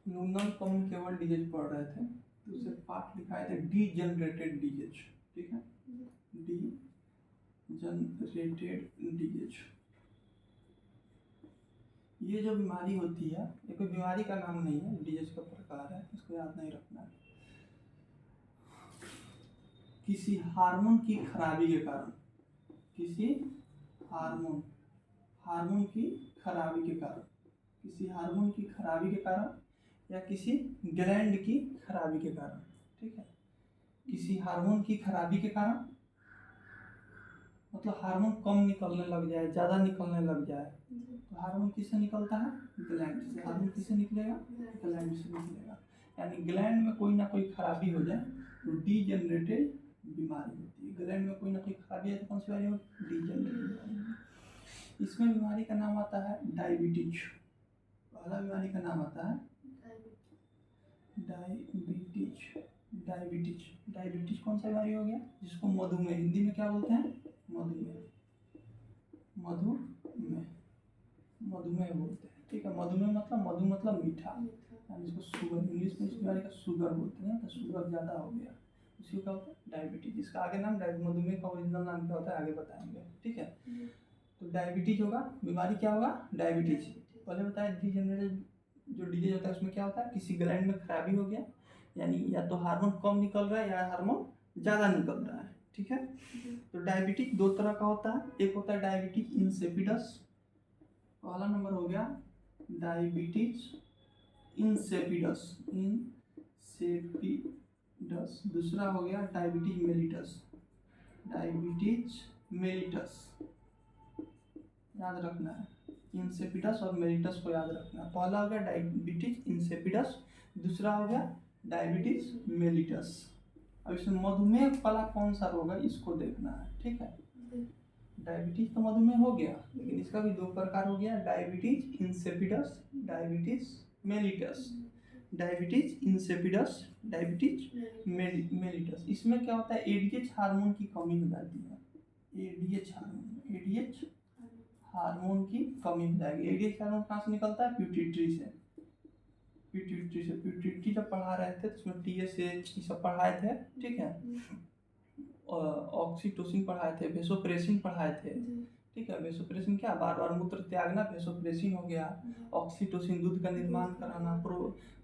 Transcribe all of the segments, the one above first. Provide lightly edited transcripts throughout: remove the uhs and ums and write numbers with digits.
न्यूनतम कम केवल डीएच पढ़ रहे थे, तो उसे पाठ लिखाए थे डी जनरेटेड डीएच, ठीक है, डी जनरेटेड डीएच। ये जो बीमारी होती है, ये कोई बीमारी का नाम नहीं है, डीएच का प्रकार है, इसको याद नहीं रखना है। किसी हार्मोन की खराबी के कारण, किसी हार्मोन की खराबी के कारण, किसी हार्मोन की खराबी के कारण या किसी ग्लैंड की खराबी के कारण, ठीक है। किसी हार्मोन की खराबी के कारण मतलब हार्मोन कम निकलने लग जाए, ज़्यादा निकलने लग जाए, तो हार्मोन किससे निकलता है? ग्लैंड से। हार्मोन किससे निकलेगा? ग्लैंड से निकलेगा। यानी ग्लैंड में कोई ना कोई खराबी हो जाए तो डीजेनरेटेड बीमारी होती है। ग्लैंड में कोई ना कोई खराबी है तो कौन सी बीमारी होगी? डीजेनरेटेड बीमारी। इसमें बीमारी का नाम आता है डायबिटीज। पहला बीमारी का नाम आता है डायबिटीज। डायबिटीज डायबिटीज कौन सा बीमारी हो गया? जिसको मधुमेह, हिंदी में क्या बोलते हैं? मधुमेह। मधुमेह मधुमेह बोलते हैं, ठीक है। मधुमेह मतलब मधु मतलब मीठा, यानी इसको शुगर, इंग्लिश में इस बीमारी का शुगर बोलते हैं। तो शुगर ज़्यादा हो गया, उसी को क्या होता है? डायबिटीज। इसका आगे नाम मधुमेह का ओरिजिनल नाम क्या होता है आगे बताएंगे, ठीक है। तो डायबिटीज होगा, बीमारी क्या होगा? डायबिटीज। पहले बताया डीजेनरेटेड जो डीजेज होता है उसमें क्या होता है? किसी ग्लैंड में खराबी हो गया, यानी या तो हार्मोन कम निकल रहा है या हार्मोन ज़्यादा निकल रहा है, ठीक है। तो डायबिटीज दो तरह का होता है, एक होता है डायबिटीज इंसिपिडस, पहला नंबर हो गया डायबिटीज इंसिपिडस, इंसिपिडस। दूसरा हो गया डायबिटीज मेलिटस, डायबिटीज मेलिटस। याद रखना है, इंसिपिडस और मेलिटस को याद रखना है। पहला हो गया डायबिटीज इंसिपिडस, दूसरा हो गया डायबिटीज मेलिटस। अब इसमें मधुमेह वाला कौन सा रोग है इसको देखना है, ठीक है। डायबिटीज तो मधुमेह हो गया, लेकिन इसका भी दो प्रकार हो गया, diabetes insipidus, diabetes mellitus. Diabetes insipidus, diabetes mellitus. इसमें क्या होता है? एडीएच हार्मोन की कमी हो जाती है। एडीएच हार्मोन की कमी हो जाएगी। एडीएच हार्मोन कहाँ से निकलता है? प्यूटिट्री से। प्यूटिट्री जब पढ़ा रहे थे तो उसमें टीएसएच ये सब पढ़ाए थे, ठीक है। ऑक्सीटोसिन पढ़ाए थे, वेसोप्रेसिन पढ़ाए थे, ठीक है। वेसोप्रेसिन क्या? बार बार मूत्र त्यागना, वेसोप्रेसिन हो गया। ऑक्सीटोसिन दूध का निर्माण कराना,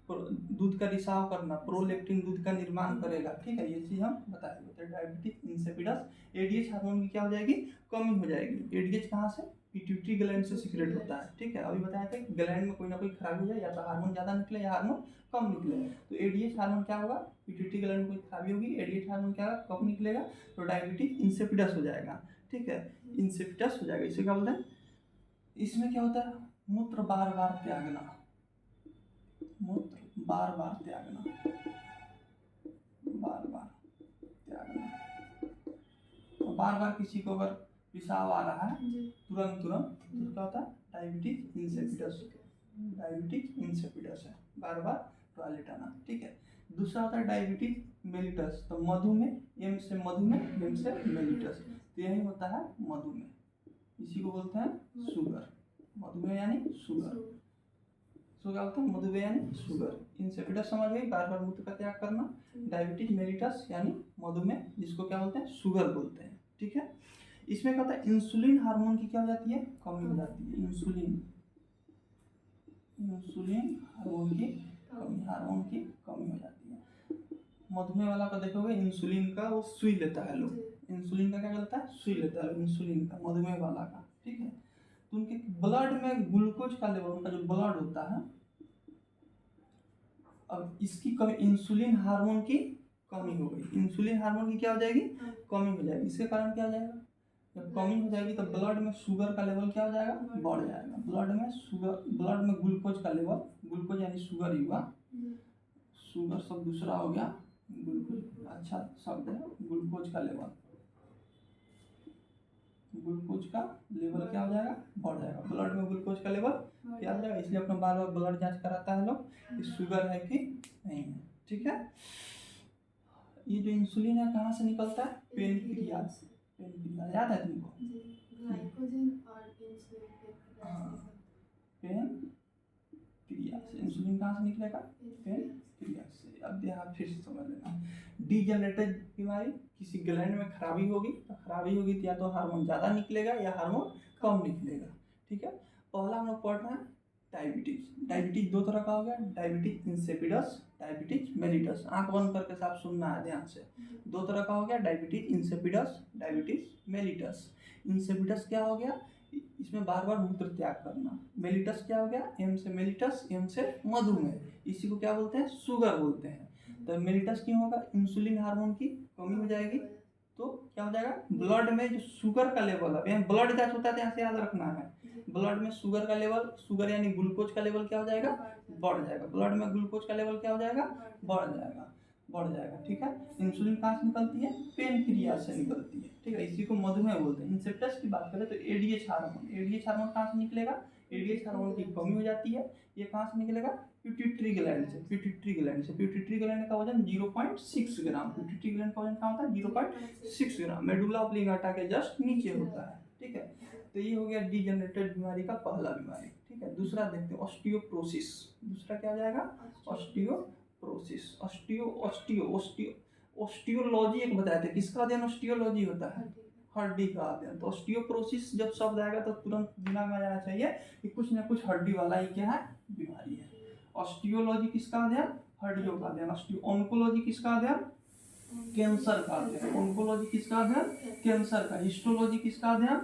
दूध का रिसाव करना, प्रोलेक्टिन दूध का निर्माण करेगा, ठीक है। ये चीज हम बताएंगे। तो डायबिटीज इंसिपिडस, एडीएच हार्मोन की क्या हो जाएगी? कमी हो जाएगी। एडीएच कहाँ से? पिट्यूटरी ग्लैंड से सीक्रेट होता है, ठीक है। अभी बताया था कि ग्लैंड में कोई ना कोई खराबी हो जाए, या तो हार्मोन ज़्यादा निकले या हार्मोन कम निकले। तो एडीएच हार्मोन क्या होगा? पिट्यूटरी ग्लैंड में कोई खराबी होगी, एडीएच हार्मोन क्या होगा? कम निकलेगा, तो डायबिटीज इंसिपिडस हो जाएगा, ठीक है। इंसिपिडस हो जाएगा। इसे क्या बोलते हैं? इसमें क्या होता है? मूत्र बार बार त्यागना, मूत्र बार बार त्यागना, बार बार त्यागना। तो बार बार किसी को अगर पेशाब आ रहा है तुरंत तो क्या होता है? Diabetes insipidus. डायबिटीज इंसिपिडस है, बार बार टॉयलेट आना, ठीक है। दूसरा होता है डायबिटीज मेलिटस। तो मधुमेह, एम से मधुमेह, एम से मेलिटस, तो यही होता है मधुमेह। इसी को बोलते हैं शुगर। मधुमेह यानी शुगर। सो क्या होता है? मधुमेह यानी शुगर। इंसिपिडस समझ गई, बार बार मूत्र का त्याग करना। डायबिटीज मेलिटस यानी मधुमेह, जिसको क्या बोलते हैं? शुगर बोलते हैं, ठीक है। इसमें क्या होता है? इंसुलिन हार्मोन की क्या हो जाती है? कमी हो जाती है। इंसुलिन हार्मोन की कमी हो जाती है। मधुमेह वाला का देखोगे इंसुलिन का वो सुई लेता है लोग, इंसुलिन का क्या करता है? सुई लेता है इंसुलिन का, मधुमेह वाला का, ठीक है। तो उनके ब्लड में ग्लूकोज का लेवल, उनका जो ब्लड होता है, अब इसकी कमी, इंसुलिन हार्मोन की कमी हो गई। इंसुलिन हार्मोन की क्या हो जाएगी? कमी हो जाएगी। इसके कारण क्या हो जाएगा? जब कमी हो जाएगी तो ब्लड में शुगर का लेवल क्या हो जाएगा? बढ़ जाएगा। ब्लड में शुगर, ब्लड में ग्लूकोज का लेवल, ग्लूकोज यानी शुगर ही हुआ, शुगर सब दूसरा हो गया, ग्लूकोज अच्छा शब्द है। ग्लूकोज का लेवल, ग्लूकोज का लेवल क्या हो जाएगा? बढ़ जाएगा। ब्लड में ग्लूकोज का लेवल क्या हो जाएगा? इसलिए अपना बार बार ब्लड जांच कराता है लोग कि शुगर है कि नहीं है, ठीक है। ये जो इंसुलिन है कहाँ से निकलता है? पेनक्रियाज। पेनक्रियाज याद है तुमको? ग्लाइकोजन और इंसुलिन पेनक्रियाज क्रिया से। इंसुलिन कहाँ से निकलेगा? पेनक्रिया से। अब यहाँ फिर से समझ लेना, डीजनरेटेड बीमारी, किसी ग्लैंड में खराबी होगी तो या तो हार्मोन ज़्यादा निकलेगा या हार्मोन कम निकलेगा। ठीक है, पहला हम लोग पढ़ रहे हैं डायबिटीज। डायबिटीज दो तरह का हो गया, डायबिटीज इंसिपिडस, डायबिटीज मेलिटस। आंख बंद करके साफ सुनना है ध्यान से। दो तरह का हो गया, diabetes insipidus, diabetes mellitus. Insipidus क्या हो गया? इसमें बार बार मूत्र त्याग करना। मेलिटस क्या हो गया? एम से मेलिटस, एम से मधुमेह, इसी को क्या बोलते हैं? शुगर बोलते हैं। तो मेलिटस क्यों होगा? इंसुलिन हार्मोन की कमी हो जाएगी, तो क्या हो जाएगा? ब्लड में जो शुगर का लेवल है, यहाँ ब्लड जांच होता है, यहाँ से याद रखना है, ब्लड में शुगर का लेवल, शुगर यानी ग्लूकोज का लेवल क्या हो जाएगा? बढ़ जाएगा। ब्लड में ग्लूकोज का लेवल क्या हो जाएगा? बढ़ जाएगा। ठीक है, इंसुलिन कहाँ से निकलती है? पेनक्रिया से निकलती है। ठीक है, इसी को मधुमेह बोलते हैं। इंसेप्टस की बात करें तो एडीएच हार्मोन कहाँ से निकलेगा? एडीएच हार्मोन की कमी हो जाती है, ये कहाँ से निकलेगा? पिट्यूटरी ग्लैंड से। पिट्यूटरी ग्लैंड का वजन 0.6 ग्राम। पिट्यूटरी ग्लैंड का वजन क्या होता है? 0.6 ग्राम। मेडुला ऑब्लिंगाटा के जस्ट नीचे होता है। ठीक है, तो ये हो गया डीजनरेटेड बीमारी का पहला बीमारी। ठीक है, दूसरा देखते हैं ऑस्टियोप्रोसिस। दूसरा क्या हो जाएगा? ऑस्टियोप्रोसिस। ऑस्टियोलॉजी एक बताए थे, किसका अध्ययन ऑस्टियोलॉजी होता है? हड्डी का अध्ययन। तो ऑस्टियोप्रोसिस जब शब्द आएगा तो तुरंत दिमाग में आ जाना चाहिए कि कुछ ना कुछ हड्डी वाला ही क्या है? बीमारी है। ऑस्टियोलॉजी किसका अध्ययन? हड्डियों का अध्ययन। ऑन्कोलॉजी किसका अध्ययन? कैंसर का अध्ययन। ऑन्कोलॉजी किसका अध्ययन? कैंसर का। हिस्टोलॉजी किसका अध्ययन?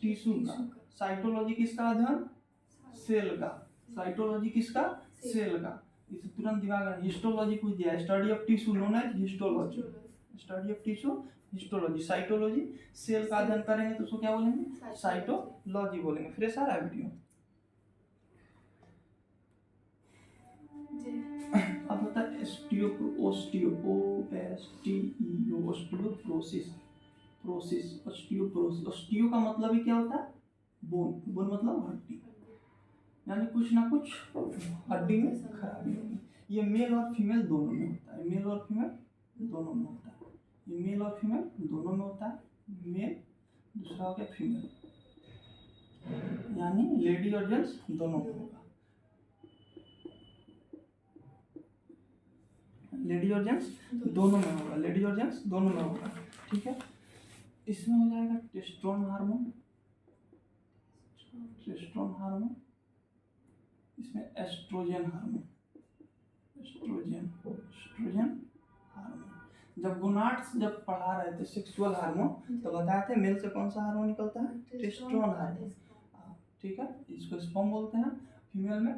टिश्यू का। साइटोलॉजी किसका अध्ययन? सेल का। साइटोलॉजी किसका? सेल का। इसे तुरंत दिमाग में। हिस्टोलॉजी पूछ दिया, study of tissue known as histology. Study of tissue histology. Cytology cell का अध्ययन करेंगे तो उसको क्या बोलेंगे? साइटोलॉजी बोलेंगे। फ्रेश आ रहा है वीडियो? अब होता है ऑस्टियोप्रोसिस। ऑस्टियो का मतलब ही क्या होता है? बोन। बोन मतलब हड्डी, यानी कुछ ना कुछ हड्डी में खराबी होगी। ये मेल और फीमेल दोनों में होता है। मेल और फीमेल दोनों में होता है। ये मेल और फीमेल दोनों में होता है। मेल, दूसरा हो गया फीमेल, यानी लेडी और जेंट्स दोनों में होगा। लेडी और जेंट्स दोनों में होगा। लेडी और जेंट्स दोनों में होगा। ठीक है, इसमें हो जाएगा टेस्टोस्टेरोन हार्मोन, इसमें एस्ट्रोजन हार्मोन। जब गोनाड्स जब पढ़ा रहे थे सेक्सुअल हार्मोन तो बताए थे मेल से कौन सा हार्मोन निकलता है? Testosterone hormone. ठीक है, इसको स्पर्म बोलते हैं। फीमेल में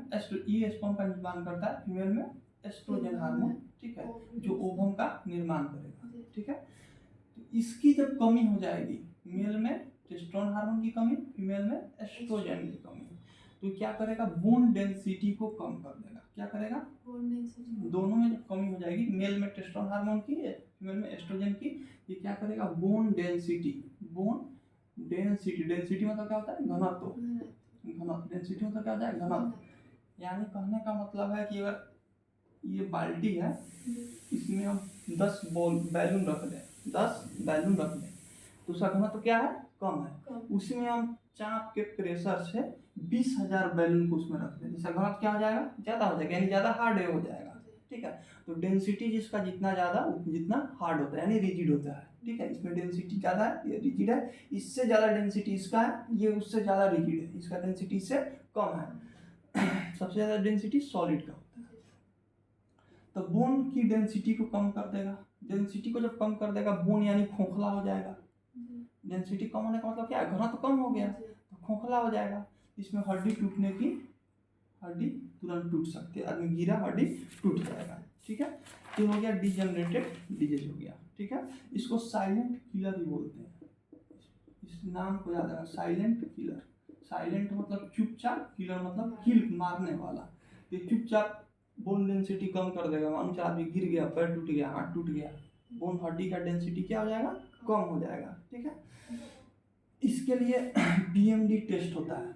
ये स्पर्म का निर्माण करता है, फीमेल में एस्ट्रोजन हार्मोन। ठीक है, जो ओवम का निर्माण करेगा। ठीक है, तो इसकी जब कमी हो जाएगी, मेल में टेस्टोस्टेरोन हार्मोन की कमी, फीमेल में एस्ट्रोजन की कमी, तो क्या करेगा? बोन डेंसिटी को कम कर देगा। क्या करेगा? Bone density. दोनों में जब कमी हो जाएगी, मेल में टेस्टोस्टेरोन हार्मोन की, फीमेल में एस्ट्रोजन की, ये क्या करेगा? बोन डेंसिटी मतलब क्या होता है? घनत्व। डेंसिटी मतलब क्या होता है? घनत्व। यानी कहने का मतलब है कि अगर ये बाल्टी है, इसमें हम 10 बैलून रख दें, तो उसका घनत्व क्या है? कम है। उसी में हम चाप के प्रेशर से 20,000 बैलून को उसमें रख दें, जिसका घनत्व क्या हो जाएगा? ज़्यादा हो जाएगा, यानी ज़्यादा हार्ड हो जाएगा। ठीक है, तो डेंसिटी जिसका जितना ज़्यादा जितना हार्ड होता है, यानी रिजिड होता है। ठीक है, इसमें डेंसिटी ज़्यादा है, ये रिजिड है। इससे ज़्यादा डेंसिटी इसका है, ये उससे ज़्यादा रिजिड है, इसका डेंसिटी से कम है। सबसे ज़्यादा डेंसिटी सॉलिड का होता है। तो बोन की डेंसिटी को कम कर देगा। डेंसिटी को जब कम कर देगा, बोन यानी खोखला हो जाएगा। डेंसिटी कम होने का मतलब क्या है? घनत्व कम हो गया तो खोखला हो जाएगा। इसमें हड्डी तुरंत टूट सकती है। आदमी गिरा, हड्डी टूट जाएगा। ठीक है, ये हो गया डीजनरेटेड डिजीज हो गया। ठीक है, इसको साइलेंट किलर भी बोलते हैं। इस नाम को याद रखना, साइलेंट किलर। साइलेंट मतलब चुपचाप, किलर मतलब किल, मारने वाला। ये चुपचाप बोन डेंसिटी कम कर देगा। मान लो आदमी गिर गया, पैर टूट गया, हाथ टूट गया, बोन हड्डी का डेंसिटी क्या हो जाएगा? कम हो जाएगा। ठीक है, इसके लिए बीएमडी टेस्ट होता है।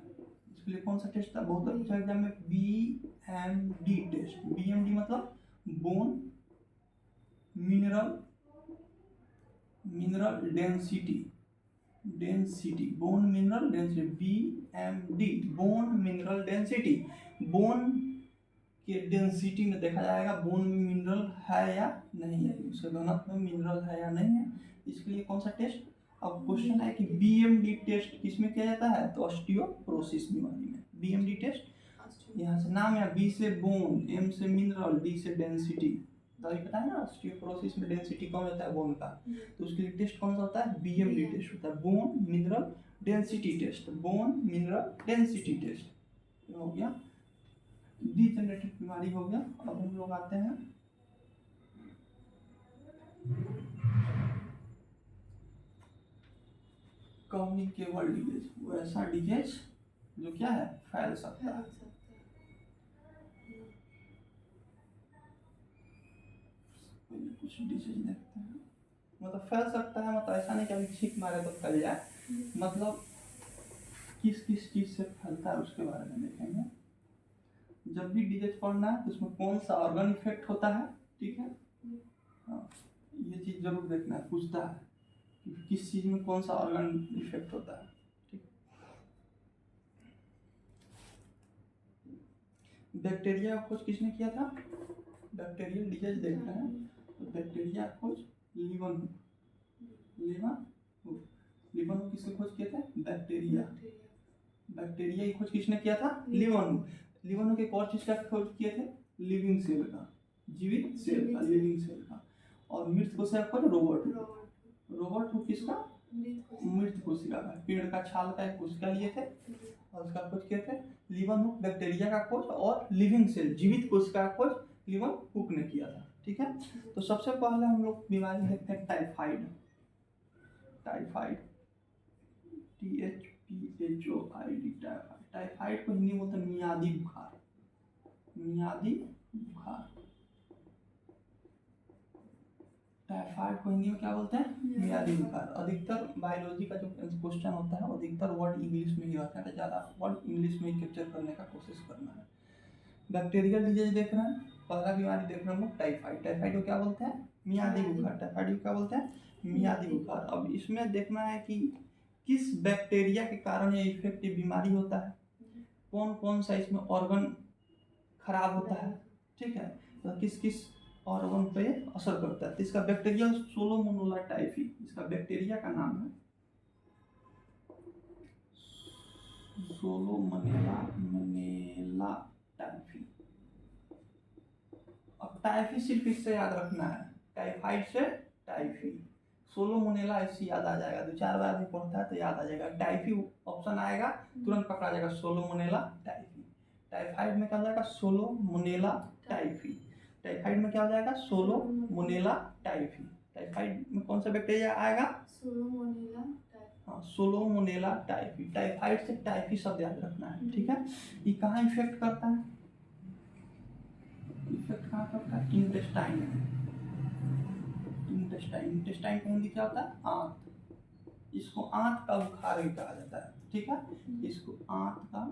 इसके लिए कौन सा टेस्ट था? बहुत अच्छा एग्जाम में बीएमडी टेस्ट। बीएमडी मतलब bone mineral density density, bone mineral density, BMD, bone mineral density. Bone के डेंसिटी में देखा जाएगा बोन में मिनरल है या नहीं है, उसके घनत्व में मिनरल है या नहीं है। इसके लिए कौन सा टेस्ट, अब क्वेश्चन है कि BMD टेस्ट किसमें किया जाता है, तो ऑस्टियोपोरोसिस बीमारी में BMD टेस्ट। यहाँ से नाम है, B से बोन, M से मिनरल, D से डेंसिटी। तो ये पता है ना, ऑस्टियोपोरोसिस में डेंसिटी कम होता है बोन का, तो उसके लिए टेस्ट कौन सा होता है, BMD टेस्ट होता है, bone mineral density test, bone mineral density test. हो गया, डीजेनरेटिव बीमारी हो गया। अब हम लोग आते हैं कम्युनिकेबल डिजीज, वो ऐसा डिजीज जो क्या है, फैल सकता है। कुछ डिजीज देखते हैं, मतलब फैल सकता है, मतलब ऐसा नहीं कि अभी छींक मारे तो फैल जाए, मतलब किस किस चीज से फैलता है उसके बारे में देखेंगे। जब भी डिजीज पढ़ना है तो उसमें कौन सा ऑर्गन इफेक्ट होता है, ठीक है, हाँ ये चीज जरूर देखना है, पूछता है कि किस चीज में कौन सा ऑर्गन इफेक्ट होता है, ठीक। बैक्टीरिया का खोज किसने किया था, बैक्टीरियल डिजीज देखते हैं तो बैक्टीरिया खोज लिवन, लिवन किसने खोज किया था, बैक्टीरिया, बैक्टीरिया की खोज किसने किया था, लिवन के कौन चीज का खोज किए थे, लिविंग सेल का, जीवित सेल का, लिविंग सेल का। और मृत कोशिका का खोज रोबर्ट हु किसका, मृत कोशिका का, पेड़ का छाल का एक कोशिका लिए थे और उसका खोज किए थे लिवन हुक। बैक्टीरिया का खोज और लिविंग सेल जीवित कोशिका का खोज लिवन हुक ने किया था, ठीक है। तो सबसे पहले हम लोग बीमारी देखते हैं टाइफाइड, टाइफाइड THPHOID, टाइफाइड को हिंदी में बोलते हैं मियादी बुखार, मियादी बुखार। टाइफाइड को हिंदी में क्या बोलते हैं, मियादी बुखार। अधिकतर बायोलॉजी का जो क्वेश्चन होता है अधिकतर वर्ड इंग्लिश में ही रहता है, ज़्यादा वर्ड इंग्लिश में ही कैप्चर करने का कोशिश करना है। बैक्टीरियल डिजीज देख रहे हैं, पहला बीमारी देख रहे हैं हम लोग टाइफाइड। टाइफाइड को क्या बोलते हैं, मियादी बुखार। टाइफाइड को क्या बोलते हैं, मियादी बुखार। अब इसमें देखना है कि किस बैक्टीरिया के कारण ये इफेक्टिव बीमारी होता है, कौन कौन सा इसमें ऑर्गन खराब होता है, ठीक है, तो किस किस ऑर्गन पे असर करता है। तो इसका बैक्टीरिया सोलोमोनेला टाइफी, इसका बैक्टीरिया का नाम है सोलोमोनेला टाइफी। अब टाइफी सिर्फ इससे याद रखना है, टाइफाइड से टाइफी, सोलोमोनेला ऐसे याद आ जाएगा, दो चार बार भी पढ़ता है तो याद आ जाएगा। टाइफी ऑप्शन आएगा तुरंत पकड़ा जाएगा, सोलोमोनेला टाइफी। टाइफाइड में क्या हो जाएगा, सोलोमोनेला टाइफी। टाइफाइड में क्या हो जाएगा, सोलोमोनेला टाइफी। टाइफाइड में कौन सा बैक्टीरिया आएगा, सोलोमोनेला, हाँ सोलोमोनेला टाइफी। टाइफाइड से टाइफी शब्द याद रखना है, ठीक है। ये कहाँ इफेक्ट करता है, इफेक्ट कहाँ करता है, इंटेस्टाइन में। इंटेस्टाइन, इंटेस्टाइन का हिंदी क्या होता है, आंत। इसको आंत का बुखार भी कहा जाता है, ठीक है, इसको आंत का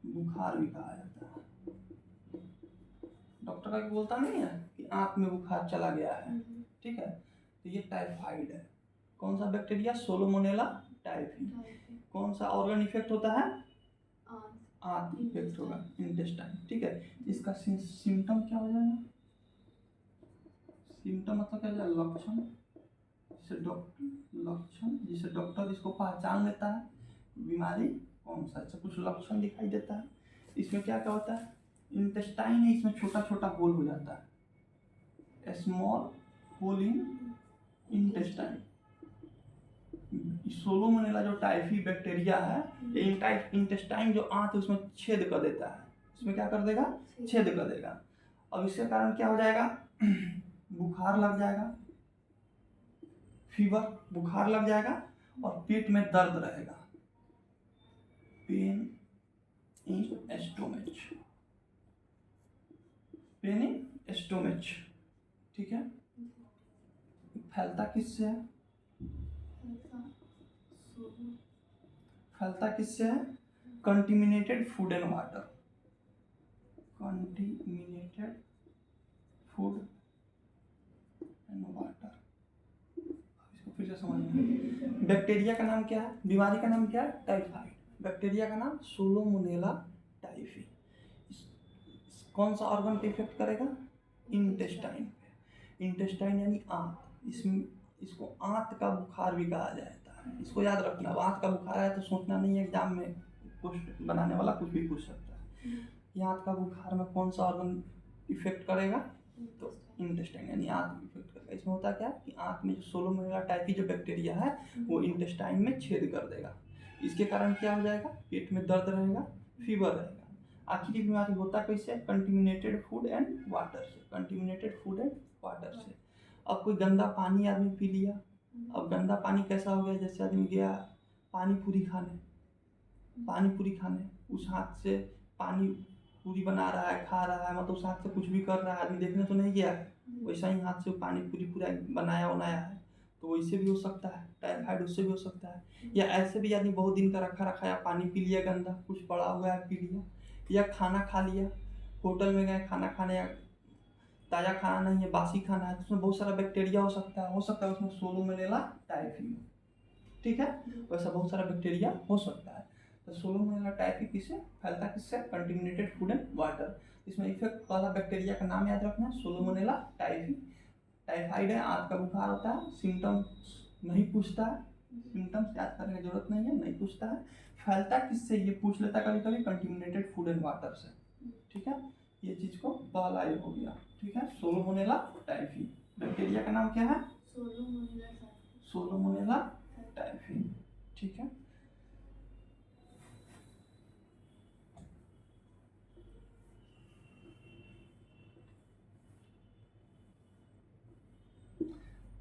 बुखार भी कहा जाता है। डॉक्टर का बोलता नहीं है कि आंत में बुखार चला गया है, ठीक है। तो ये टाइफाइड है, कौन सा बैक्टीरिया, सोलोमोनेला टाइफी। कौन सा ऑर्गन इफेक्ट होता है, आंत इफेक्ट होगा, इंटेस्टाइन, ठीक है। इसका सिम्टम क्या हो जाएगा, सिम्टम मतलब क्या हो जाएगा, लक्षण, जिसे डॉक्टर इसको पहचान लेता है बीमारी कौन सा, इससे कुछ लक्षण दिखाई देता है। इसमें क्या क्या होता है, इंटेस्टाइन है, इसमें छोटा छोटा होल हो जाता है, स्मॉल होल इन इंटेस्टाइन। सोलोमोनेला जो टाइफी बैक्टीरिया है, इंटेस्टाइन जो आंत है उसमें छेद कर देता है, इसमें क्या कर देगा, छेद कर देगा। अब इसके कारण क्या हो जाएगा, बुखार लग जाएगा, फीवर, बुखार लग जाएगा और पेट में दर्द रहेगा, pain in stomach, pain in stomach, ठीक है। फैलता किससे है, फैलता किससे है, contaminated food and water, contaminated food and water. इसको फिर से समझना, बैक्टीरिया का नाम क्या है, बीमारी का नाम क्या है, टाइफाइड। बैक्टीरिया का नाम सोलोमोनेला टाइफी। कौन सा ऑर्गन पे इफेक्ट करेगा, इंटेस्टाइन पे। इंटेस्टाइन यानी आंत। इसमें इसको आंत का बुखार भी कहा जाता है, इसको याद रखना। आंत का बुखार है तो सोचना नहीं है एग्जाम में क्वेश्चन बनाने वाला कुछ भी पूछ सकता है। ये आंत का बुखार में कौन सा ऑर्गन इफेक्ट करेगा, तो इंटेस्टाइन यानी आंत इफेक्ट करेगा। इसमें होता क्या कि आंत में जो सोलोमोनेला टाइफी जो बैक्टीरिया है वो इंटेस्टाइन में छेद कर देगा। इसके कारण क्या हो जाएगा, पेट में दर्द रहेगा, फीवर रहेगा। आखिरी बीमारी होता कैसे, कंटिमिनेटेड फूड एंड वाटर से। कंटिमिनेटेड फूड एंड वाटर से। अब कोई गंदा पानी आदमी पी लिया, अब गंदा पानी कैसा हो गया, जैसे आदमी गया पानी पूरी खाने, उस हाथ से पानी पूरी बना रहा है, खा रहा है, मतलब उस हाथ से कुछ भी कर रहा है, आदमी देखने तो नहीं गया है, वैसा ही हाथ से पानी पूरी पूरा बनाया है, तो वैसे भी हो सकता है। टाइफाइड उससे भी हो सकता है। या ऐसे भी आदमी बहुत दिन का रखा या पानी पी लिया गंदा, कुछ पड़ा हुआ है पी लिया, या खाना खा लिया, होटल में गए खाना खाने, या ताज़ा खाना नहीं है बासी खाना है, तो उसमें बहुत सारा बैक्टीरिया हो सकता है उसमें सोलोमोनेला टाइफी, ठीक है, वैसा बहुत सारा बैक्टीरिया हो सकता है। तो सोलोमोनेला टाइफी किससे फैलता है, किससे, कंटिमिनेटेड फूड एंड वाटर। इसमें इफेक्ट वाला बैक्टीरिया का नाम याद रखना है, सोलोमोनेला टाइफी। टाइफाइड है, आंत का बुखार होता है, सिम्टम्स नहीं पूछता है, सिम्टम्स याद करने की जरूरत नहीं है, नहीं पूछता है। फैलता किससे ये पूछ लेता कभी कभी, कंटिमिनेटेड फूड एंड वाटर से, ठीक है। ये चीज को पहला ये हो गया, ठीक है। सोलोमोनेला टाइफी बैक्टीरिया का नाम क्या है, सोलोमोनेला टाइफी, ठीक है।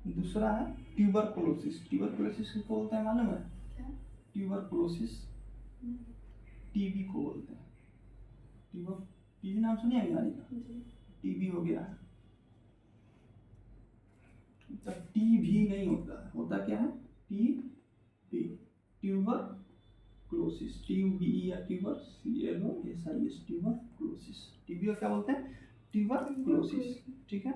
दूसरा है ट्यूबरकुलोसिस। ट्यूबरकुलोसिस किसको बोलते हैं मालूम है, ट्यूबरकुलोसिस टीबी को बोलते हैं। टीबी नाम सुनिए बीमारी का, टीबी हो गया है। जब टीबी नहीं होता क्या है, टीबी, ट्यूबरकुलोसिस, टीबी या ट्यूबरकुलोसिस, ट्यूबरकुलोसिस। टीबी को क्या बोलते हैं, ट्यूबरकुलोसिस, ठीक है।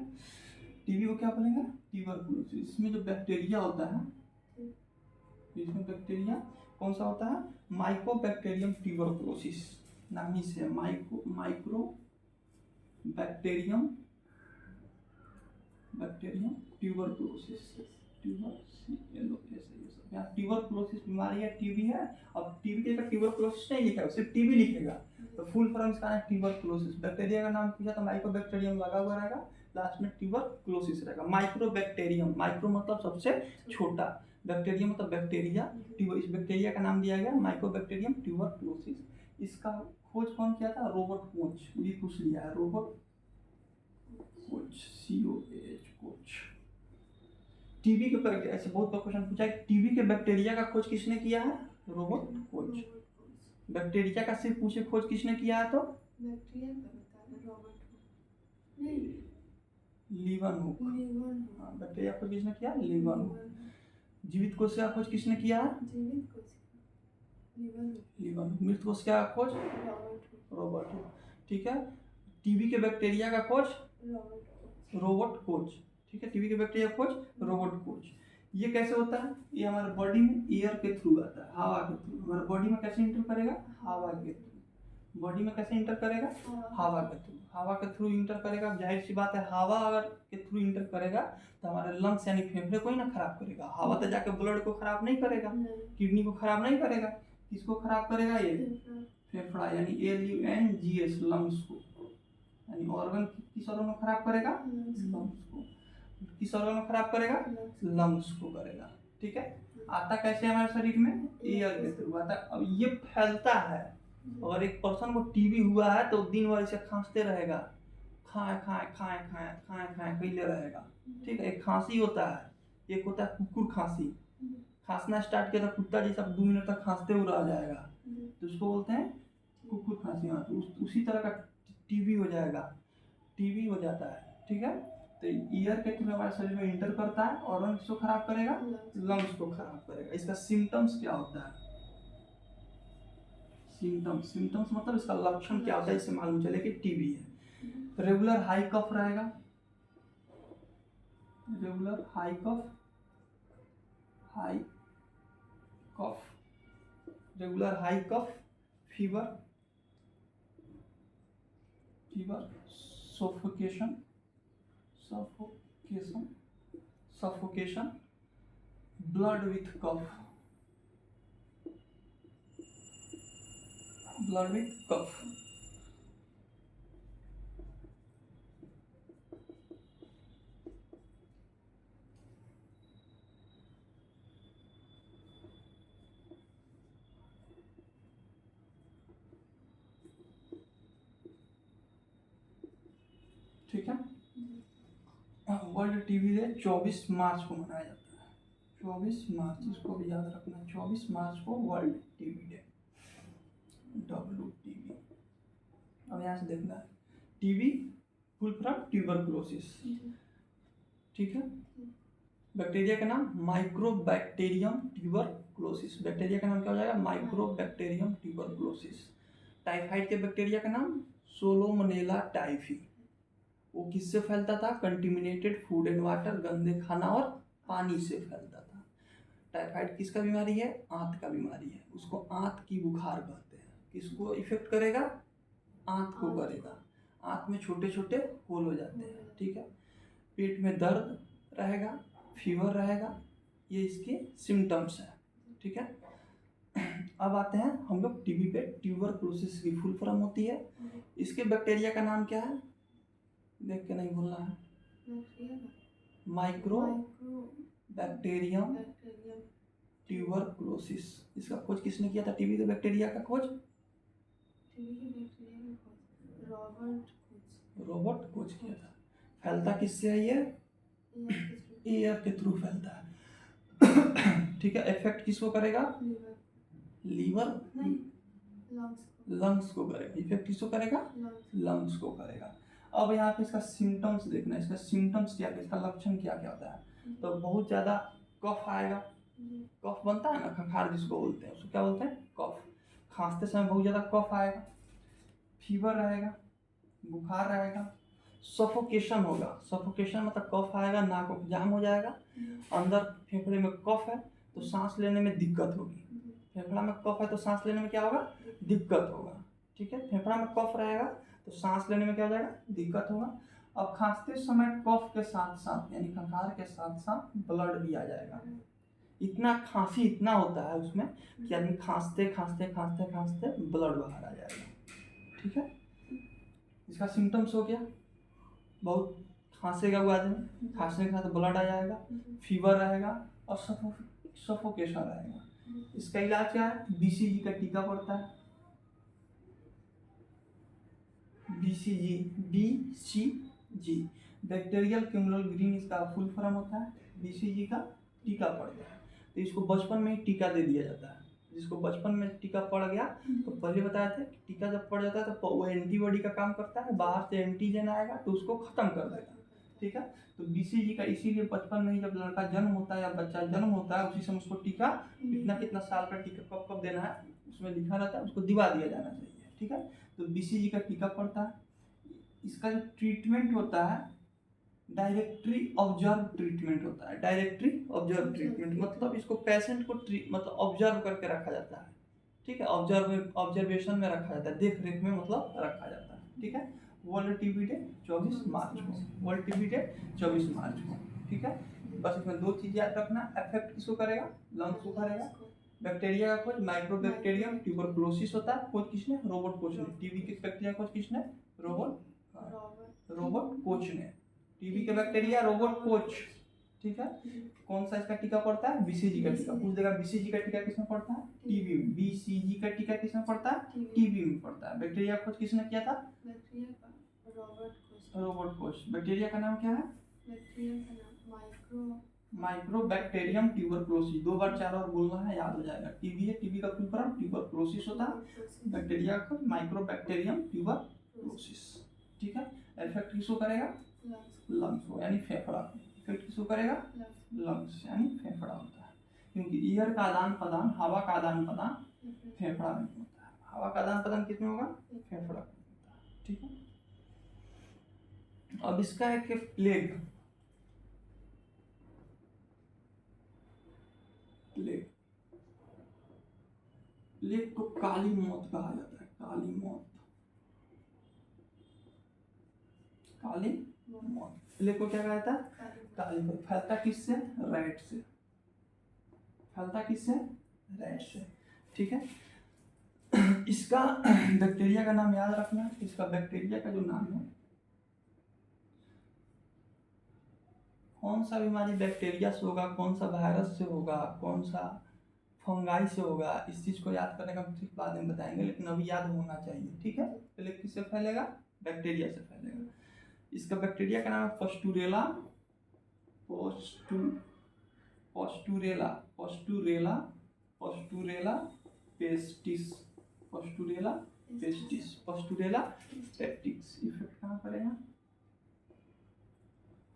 टीबी को क्या बोलेंगे, ट्यूबरकुलोसिस। इसमें जो बैक्टीरिया होता है, इसमें बैक्टीरिया कौन सा होता है, माइकोबैक्टीरियम ट्यूबरकुलोसिस नाम ही से, माइक्रो बैक्टीरियम ट्यूबरकुलोसिस, ट्यूबरकुलोसिस बीमारी है, टीबी है। अब टीबी के जगह ट्यूबरकुलोसिस नहीं लिखा, सिर्फ टीबी लिखेगा, तो फुल फॉर्म इसका है ट्यूबरकुलोसिस। बैक्टीरिया का नाम पूछा तो माइकोबैक्टीरियम लगा हुआ रहेगा, लास्ट में ट्यूबरकुलोसिस रहेगा। माइक्रोबैक्टीरियम, माइक्रो मतलब सबसे छोटा, बैक्टीरिया मतलब बैक्टीरिया, इस बैक्टीरिया का नाम दिया गया माइकोबैक्टीरियम ट्यूबरकुलोसिस। इसका खोज कौन किया था, रॉबर्ट कोच, ये पूछ लिया है, Robert Koch, COH coach. TB के ऊपर ऐसे बहुत बार क्वेश्चन पूछा है, टीबी के बैक्टीरिया का खोज किसने किया है, रॉबर्ट कोच। बैक्टीरिया का सिर्फ पूछे खोज किसने किया है, तो लीवनहुक। बैक्टीरिया खोज किसने किया, लीवनहुक। जीवित कोशिका खोज किसने किया है, लीवनहुक। मृत कोशिका का खोज रॉबर्ट हुक, ठीक है। टीबी के बैक्टीरिया का खोज रॉबर्ट कोच, ठीक है। टीबी के बैक्टीरिया का खोज रॉबर्ट कोच। ये कैसे होता है, ये हमारे बॉडी में एयर के थ्रू आता है, हवा के थ्रू। हमारे बॉडी में कैसे इंटर करेगा, हवा के थ्रू। बॉडी में कैसे इंटर करेगा, हवा के थ्रू। हवा के थ्रू इंटर करेगा, जाहिर सी बात है हवा अगर के थ्रू इंटर करेगा तो हमारे लंग्स यानी फेफड़े को ही ना खराब करेगा। हवा तो जाके ब्लड को खराब नहीं करेगा, किडनी को खराब नहीं करेगा, किसको खराब करेगा, ये फेफड़ा यानी LUNGS, लंग्स को। यानी ऑर्गन किस ऑर्गन को खराब करेगा, लंग्स को। किस ऑर्गन को खराब करेगा, लंग्स को करेगा, ठीक है। आता कैसे हमारे शरीर में, एयर के थ्रू आता। अब ये फैलता है, और एक पर्सन को टीबी हुआ है तो दिन भर इसे खांसते रहेगा, खाए कैले रहेगा, ठीक है। एक खांसी होता है, एक होता है कुकुर खांसी। खांसना स्टार्ट किया तो कुत्ता जैसा 2 मिनट तक खांसते हुए रह जाएगा, तो उसको बोलते हैं कुकुर खांसी। हाँ, तो उसी तरह का टीबी हो जाएगा, टीबी हो जाता है, ठीक है। तो ईयर के थ्रू हमारे शरीर में इंटर करता है, और किसको खराब करेगा, लंग्स को खराब करेगा। इसका सिम्टम्स क्या होता है, सिम्टम्स मतलब इसका लक्षण क्या होता है, इससे मालूम चले कि टीबी है। रेगुलर हाई कफ रहेगा, regular high cough, high cough, regular high cough, fever, suffocation, blood with cough, ठीक है। वर्ल्ड टीबी डे 24 मार्च को मनाया जाता है, 24 मार्च, इसको भी याद रखना, 24 मार्च को वर्ल्ड टीबी डे, WTB। अब यहाँ से देखना है, टीबी फुल फॉर्म ट्यूबरकुलोसिस, ठीक है। बैक्टीरिया का नाम माइक्रोबैक्टीरियम ट्यूबरकुलोसिस, बैक्टीरिया का नाम क्या हो जाएगा, माइक्रोबैक्टीरियम ट्यूबरकुलोसिस। टाइफाइड के बैक्टीरिया का नाम सोलोमोनेला टाइफी, वो किससे फैलता था, कंटिमिनेटेड फूड एंड वाटर, गंदे खाना और पानी से फैलता था। टाइफाइड किसका बीमारी है, आंत का बीमारी है, उसको आंत की बुखार कहते हैं। किसको इफेक्ट करेगा, आंत को करेगा, आंत में छोटे छोटे होल हो जाते हैं, ठीक है। पेट में दर्द रहेगा, फीवर रहेगा, ये इसके सिम्टम्स हैं, ठीक है। अब आते हैं हम लोग टीबी पे। ट्यूबरकुलोसिस की फुल फॉर्म होती है, इसके बैक्टीरिया का नाम क्या है, देख के नहीं बोलना है, माइक्रो बैक्टीरियम ट्यूबरकुलोसिस। इसका खोज किसने किया था, टीबी के बैक्टीरिया का खोज, रॉबर्ट कोच किया था। फैलता किससे है ये, एयर के थ्रू फैलता है, ठीक है। इफेक्ट किसको करेगा, लीवर, लंग्स को करेगा, इफेक्ट किसको करेगा, लंग्स को करेगा। अब यहाँ पे इसका सिम्टम्स देखना है, इसका सिम्टम्स क्या, इसका लक्षण क्या क्या होता है। तो बहुत ज़्यादा कफ आएगा, कफ बनता है ना, खखार जिसको बोलते हैं, उसको क्या बोलते हैं, कफ। खांसते समय बहुत ज़्यादा कफ आएगा, फीवर रहेगा, बुखार रहेगा, सफोकेशन होगा, सफोकेशन मतलब कफ आएगा, नाक जाम हो जाएगा, अंदर फेफड़े में कफ है तो सांस लेने में दिक्कत होगी, फेफड़ा में कफ है तो सांस लेने में क्या होगा, दिक्कत होगा, ठीक है। फेफड़ा में कफ रहेगा तो सांस लेने में क्या हो जाएगा, दिक्कत होगा। अब खांसते समय कफ के साथ साथ यानी खंखार के साथ साथ ब्लड भी आ जाएगा। इतना खांसी इतना होता है उसमें कि आदमी खांसते खांसते खांसते खांसते ब्लड बाहर आ जाएगा, ठीक है। इसका सिम्टम्स हो गया, बहुत खांसेगा वो आदमी, खांसने के साथ ब्लड आ जाएगा, फीवर रहेगा और सफोकेशन रहेगा। इसका इलाज क्या है, BCG का टीका पड़ता है, BCG बैक्टीरियल क्यूमुलल ग्रीन इसका फुल फॉर्म होता है। BCG का टीका पड़ता है तो इसको बचपन में ही टीका दे दिया जाता है। जिसको बचपन में टीका पड़ गया तो पहले बताया था कि टीका जब पड़ जाता है तो वो एंटीबॉडी का काम करता है, बाहर से एंटीजन आएगा तो उसको खत्म कर देगा, ठीक है। तो BCG का इसीलिए बचपन में ही जब लड़का जन्म होता है या बच्चा जन्म होता है उसी समय उसको टीका कितना कितना साल का टीका कब कब देना है उसमें लिखा रहता है, उसको दिवा दिया जाना चाहिए, ठीक है। तो BCG का टीका पड़ता है। इसका जो ट्रीटमेंट होता है डायरेक्टरी ऑब्जर्व ट्रीटमेंट होता है। डायरेक्टरी ऑब्जर्व ट्रीटमेंट मतलब इसको पेशेंट को मतलब ऑब्जर्व करके रखा जाता है, ठीक है। ऑब्जर्वेशन में रखा जाता है, देख रेख में मतलब रखा जाता है, ठीक है। वर्ल्ड टीबी डे 24 मार्च को, वर्ल्ड टीबी डे 24 मार्च को, ठीक है। बस इसमें दो चीज याद रखना, इफेक्ट किसको करेगा, लंग्स को करेगा। बैक्टीरिया का खोज माइक्रोबैक्टीरियम ट्यूबरकुलोसिस होता है, खोज किसने, रॉबर्ट कोच ने। टीबी के बैक्टीरिया खोज किसने, रॉबर्ट कोच ने। टीबी के बैक्टीरिया रॉबर्ट कोच, ठीक है। कौन सा इसका टीका पड़ता है, BCG का टीका। पूछ देगा BCG का टीका किसमें पड़ता है, टीबी में। BCG का टीका किसमें पड़ता है, टीबी में पड़ता है। बैक्टीरिया खोज किसने किया था, रॉबर्ट कोच। बैक्टीरिया का नाम क्या है, माइक्रोबैक्टीरियम ट्यूबरकुलोसिस। 2 बार 4 बार बोलना है, याद हो जाएगा। टीबी है, टीबी का फुल फॉर्म ट्यूबरकुलोसिस होता है। बैक्टीरिया का माइक्रोबैक्टीरियम ट्यूबरकुलोसिस, ठीक है। इफेक्ट किसको करेगा, लंग्स को यानी फेफड़ा। इफेक्ट किसको करेगा, लंग्स यानी फेफड़ा होता है, क्योंकि एयर का आदान प्रदान, हवा का आदान प्रदान फेफड़ा में होता है। हवा का आदान प्रदान किसमें होगा, फेफड़ा में होता है, ठीक है। अब इसका है कि प्लेग, प्लेग को काली मौत कहा जाता है, काली मौत, काली मौत। प्लेग को क्या कहा जाता है? काली मौत। फैलता किससे? रैट से। फैलता किससे? रैट से। ठीक है। इसका बैक्टीरिया का नाम याद रखना। इसका बैक्टीरिया का जो नाम है, कौन सा बीमारी बैक्टीरिया से होगा, कौन सा वायरस से होगा, कौन सा फंगाई से होगा, इस चीज को याद करने का ठीक बाद में बताएंगे, लेकिन अभी याद होना चाहिए। ठीक है। पहले किससे फैलेगा? बैक्टीरिया से फैलेगा। इसका बैक्टीरिया का नाम है पोस्टुरेला, पोस्टुरेला, पोस्टुरेला, पोस्टुरेला पेस्टिस, पोस्टुरेला पेस्टिस, पोस्टुरेला पेस्टिस। इफेक्ट कहाँ पड़ेगा?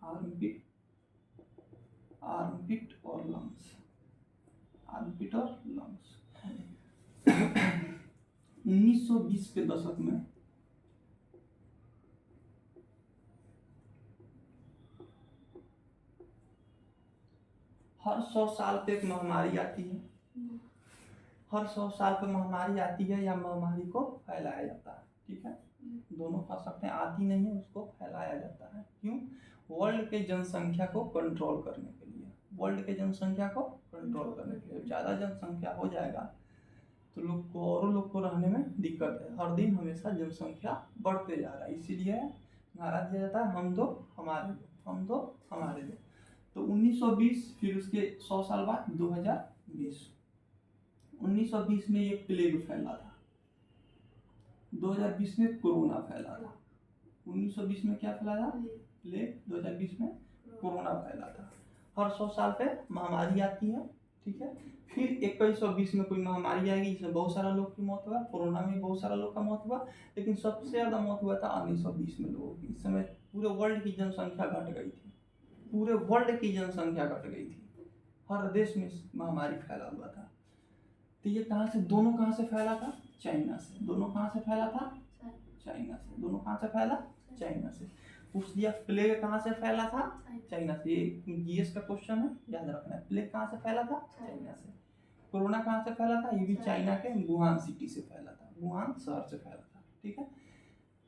आर्मपिट, आर्मपिट और लंग्स, आर्मपिट और लंग्स। 1920 के दशक में हर 100 साल पे एक महामारी आती है, हर 100 साल पे महामारी आती है या महामारी को फैलाया जाता है। ठीक है। दोनों कह सकते हैं, आती नहीं है, उसको फैलाया जाता है। क्यों? वर्ल्ड के जनसंख्या को कंट्रोल करने के लिए, वर्ल्ड के जनसंख्या को कंट्रोल करने के लिए। ज़्यादा जनसंख्या हो जाएगा तो लोग को, और लोग को रहने में दिक्कत है। हर दिन हमेशा जनसंख्या बढ़ते जा रहा है, इसीलिए नारा दिया जाता है, हम दो हमारे दो, हम दो हमारे दो। तो 1920, फिर उसके 100 साल बाद 2020। 1920 में ये प्लेग फैला था, 2020 में कोरोना फैला था। 1920 में क्या फैला था? प्लेग। 2020 में कोरोना फैला था। हर 100 साल पे महामारी आती है। ठीक है। फिर 2120 में कोई महामारी आएगी जिसमें बहुत सारा लोग की मौत हुआ। कोरोना में बहुत सारा लोग का मौत हुआ, लेकिन सबसे ज़्यादा मौत हुआ था 1920 में लोगों की। इस समय पूरे वर्ल्ड की जनसंख्या घट गई थी, पूरे वर्ल्ड की जनसंख्या घट गई थी, हर देश में महामारी फैला हुआ था। तो ये कहाँ से, दोनों कहाँ से फैला था? चाइना से। दोनों कहाँ से फैला था? चाइना से। दोनों कहाँ से फैला? चाइना से। पूछ दिया प्लेग कहाँ से फैला था? चाइना से। ये जीएस का क्वेश्चन है, याद रखना है। प्लेग कहाँ से फैला था? चाइना से। कोरोना कहाँ से फैला था? ये भी चाइना के वुहान सिटी से फैला था, वुहान शहर से फैला था। ठीक है।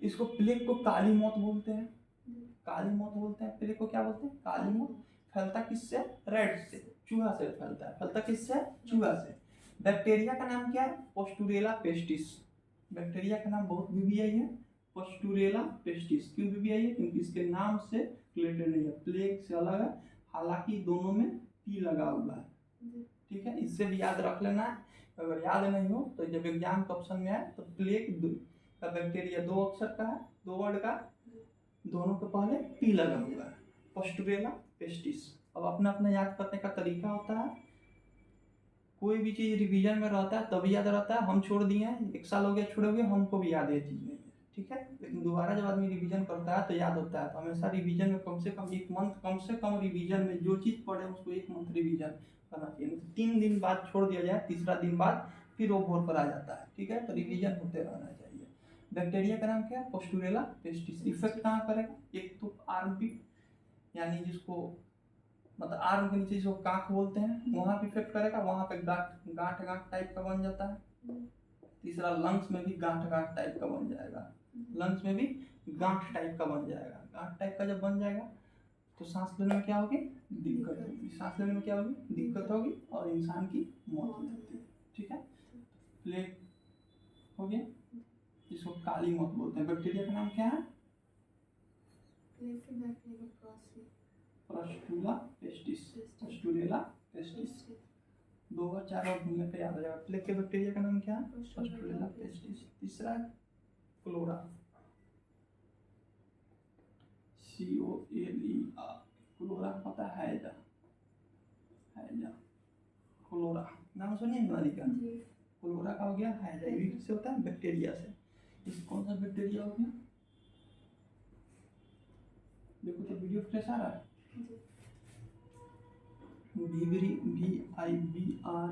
इसको प्लेग को काली मौत बोलते हैं, काली मौत बोलते हैं। प्लेग को क्या बोलते हैं? काली मौत। फैलता किससे? रैट से, चूहा से फैलता है। फैलता किससे? चूहा से। बैक्टीरिया का नाम क्या है? पोस्टुरेला पेस्टिस। बैक्टीरिया का नाम बहुत बीबीआई है, पोस्टुरेला पेस्टिस। क्यों बीबीआई है? क्योंकि इसके नाम से रिलेटेड नहीं है, प्लेग से अलग है, हालांकि दोनों में पी लगा हुआ है। ठीक है। इससे भी याद रख लेना है, अगर याद नहीं हो तो जब एग्जाम के ऑप्शन में आए तो प्लेग का बैक्टीरिया 2 अक्षर का है, 2 वर्ड का, दोनों के पहले पी लगा हुआ है, पोस्टुरेला पेस्टिस। अब अपना अपना याद करने का तरीका होता है। कोई भी चीज़ रिवीजन में रहता है तभी याद रहता है। हम छोड़ दिए हैं, 1 साल हो गया छोड़े हुए, हमको भी याद ये चीज़ नहीं है। ठीक है। लेकिन दोबारा जब आदमी रिवीजन करता है तो याद होता है। तो हमेशा रिवीजन में कम से कम 1 मंथ, कम से कम रिवीजन में जो चीज़ पढ़े उसको 1 मंथ रिवीजन करना चाहिए। 3 दिन बाद छोड़ दिया जाए, तीसरा दिन बाद फिर वो भोर पर आ जाता है। ठीक है। तो रिवीजन होते रहना चाहिए। बैक्टीरिया का नाम क्या है? पोस्टुरेला पेस्टिस। इफेक्ट कहाँ करेगा? एक तो आर्मपिट, यानी जिसको मतलब आर्म के नीचे जिसको कांख बोलते हैं, वहाँ पे इफेक्ट करेगा, वहाँ पे गांठ गांठ गांठ टाइप का बन जाता है। तीसरा लंग्स में भी गांठ गांठ टाइप का बन जाएगा, लंग्स में भी गांठ टाइप का बन जाएगा। गांठ टाइप का जब बन जाएगा तो सांस लेने में क्या होगी? दिक्कत होगी। सांस लेने में क्या होगी? दिक्कत होगी और इंसान की मौत हो जाती है। ठीक है। प्लेग हो गया, जिसको काली मौत बोलते हैं। बैक्टीरिया का नाम क्या है? पोस्टुरेला पेस्टिस, पोस्टुरेला पेस्टिस। 2 बार 4 बार भूलने पे याद आ जाएगा। प्लेग के बैक्टीरिया का नाम क्या है? पोस्टुरेला पेस्टिस। तीसरा क्लोरा, COLERA। क्लोरा होता है हैजा, हैजा, क्लोरा। नाम सुनिए बीमारी का? क्लोरा का हो गया हैजा। ये भी किससे होता है? बैक्टीरिया से। इस कौन सा बैक्टीरिया हो गया? देखो तो वीडियो फ्रेश आ रहा है। विवरी, VIVRIA,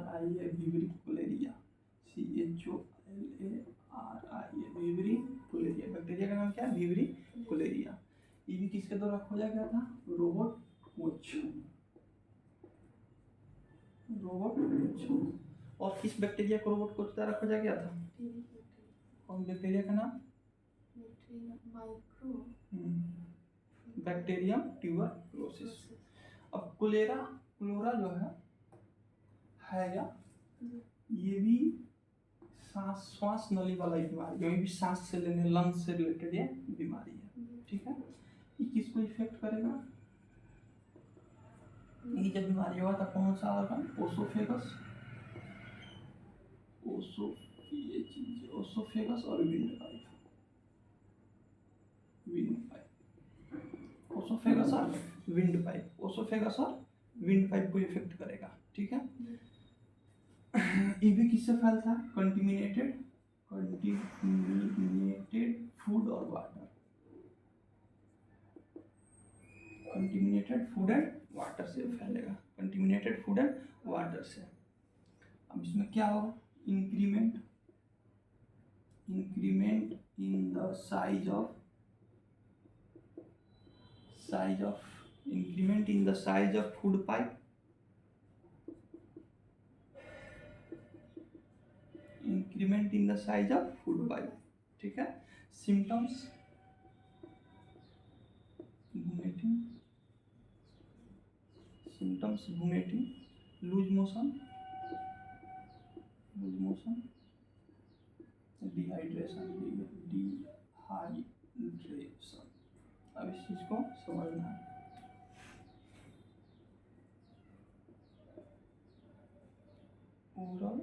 विवरी कुलेरिया, CHOLARIA, विवरी कुलेरिया। बैक्टीरिया का नाम क्या है? विवरी कुलेरिया। ये भी किसके द्वारा खोजा गया था? Robert Koch, Robert Koch. और किस बैक्टीरिया को रोबोट कोच द्वारा खोजा गया था? कौन बैक्टीरिया का नाम? Bacterium tuberculosis. अब क्लोरा जो है क्या, ये भी श्वास नली वाला बीमारी, ये भी सांस से लेने लंग्स से रिलेटेड ये बीमारी है, ठीक है। ये किसको इफेक्ट करेगा? ये जब बीमारी होगा तो कौन सा ऑर्गन? ओसोफेगस, ये चीज ओसोफेगस और विंड पाइप, ओसोफेगस और विंड पाइप, ओसोफेगस और विंड पाइप को इफेक्ट करेगा, ठीक है। ये भी किससे फैलता है? कंटिमिनेटेड फूड और water, contaminated food and water से फैलेगा, कंटिमिनेटेड फूड एंड वाटर से। अब इसमें क्या होगा? Increment in the size of food pipe, increment in the size of food pipe, ठीक है। Symptoms vomiting, loose motion, dehydration. अब इस चीज को समझना है। ओरल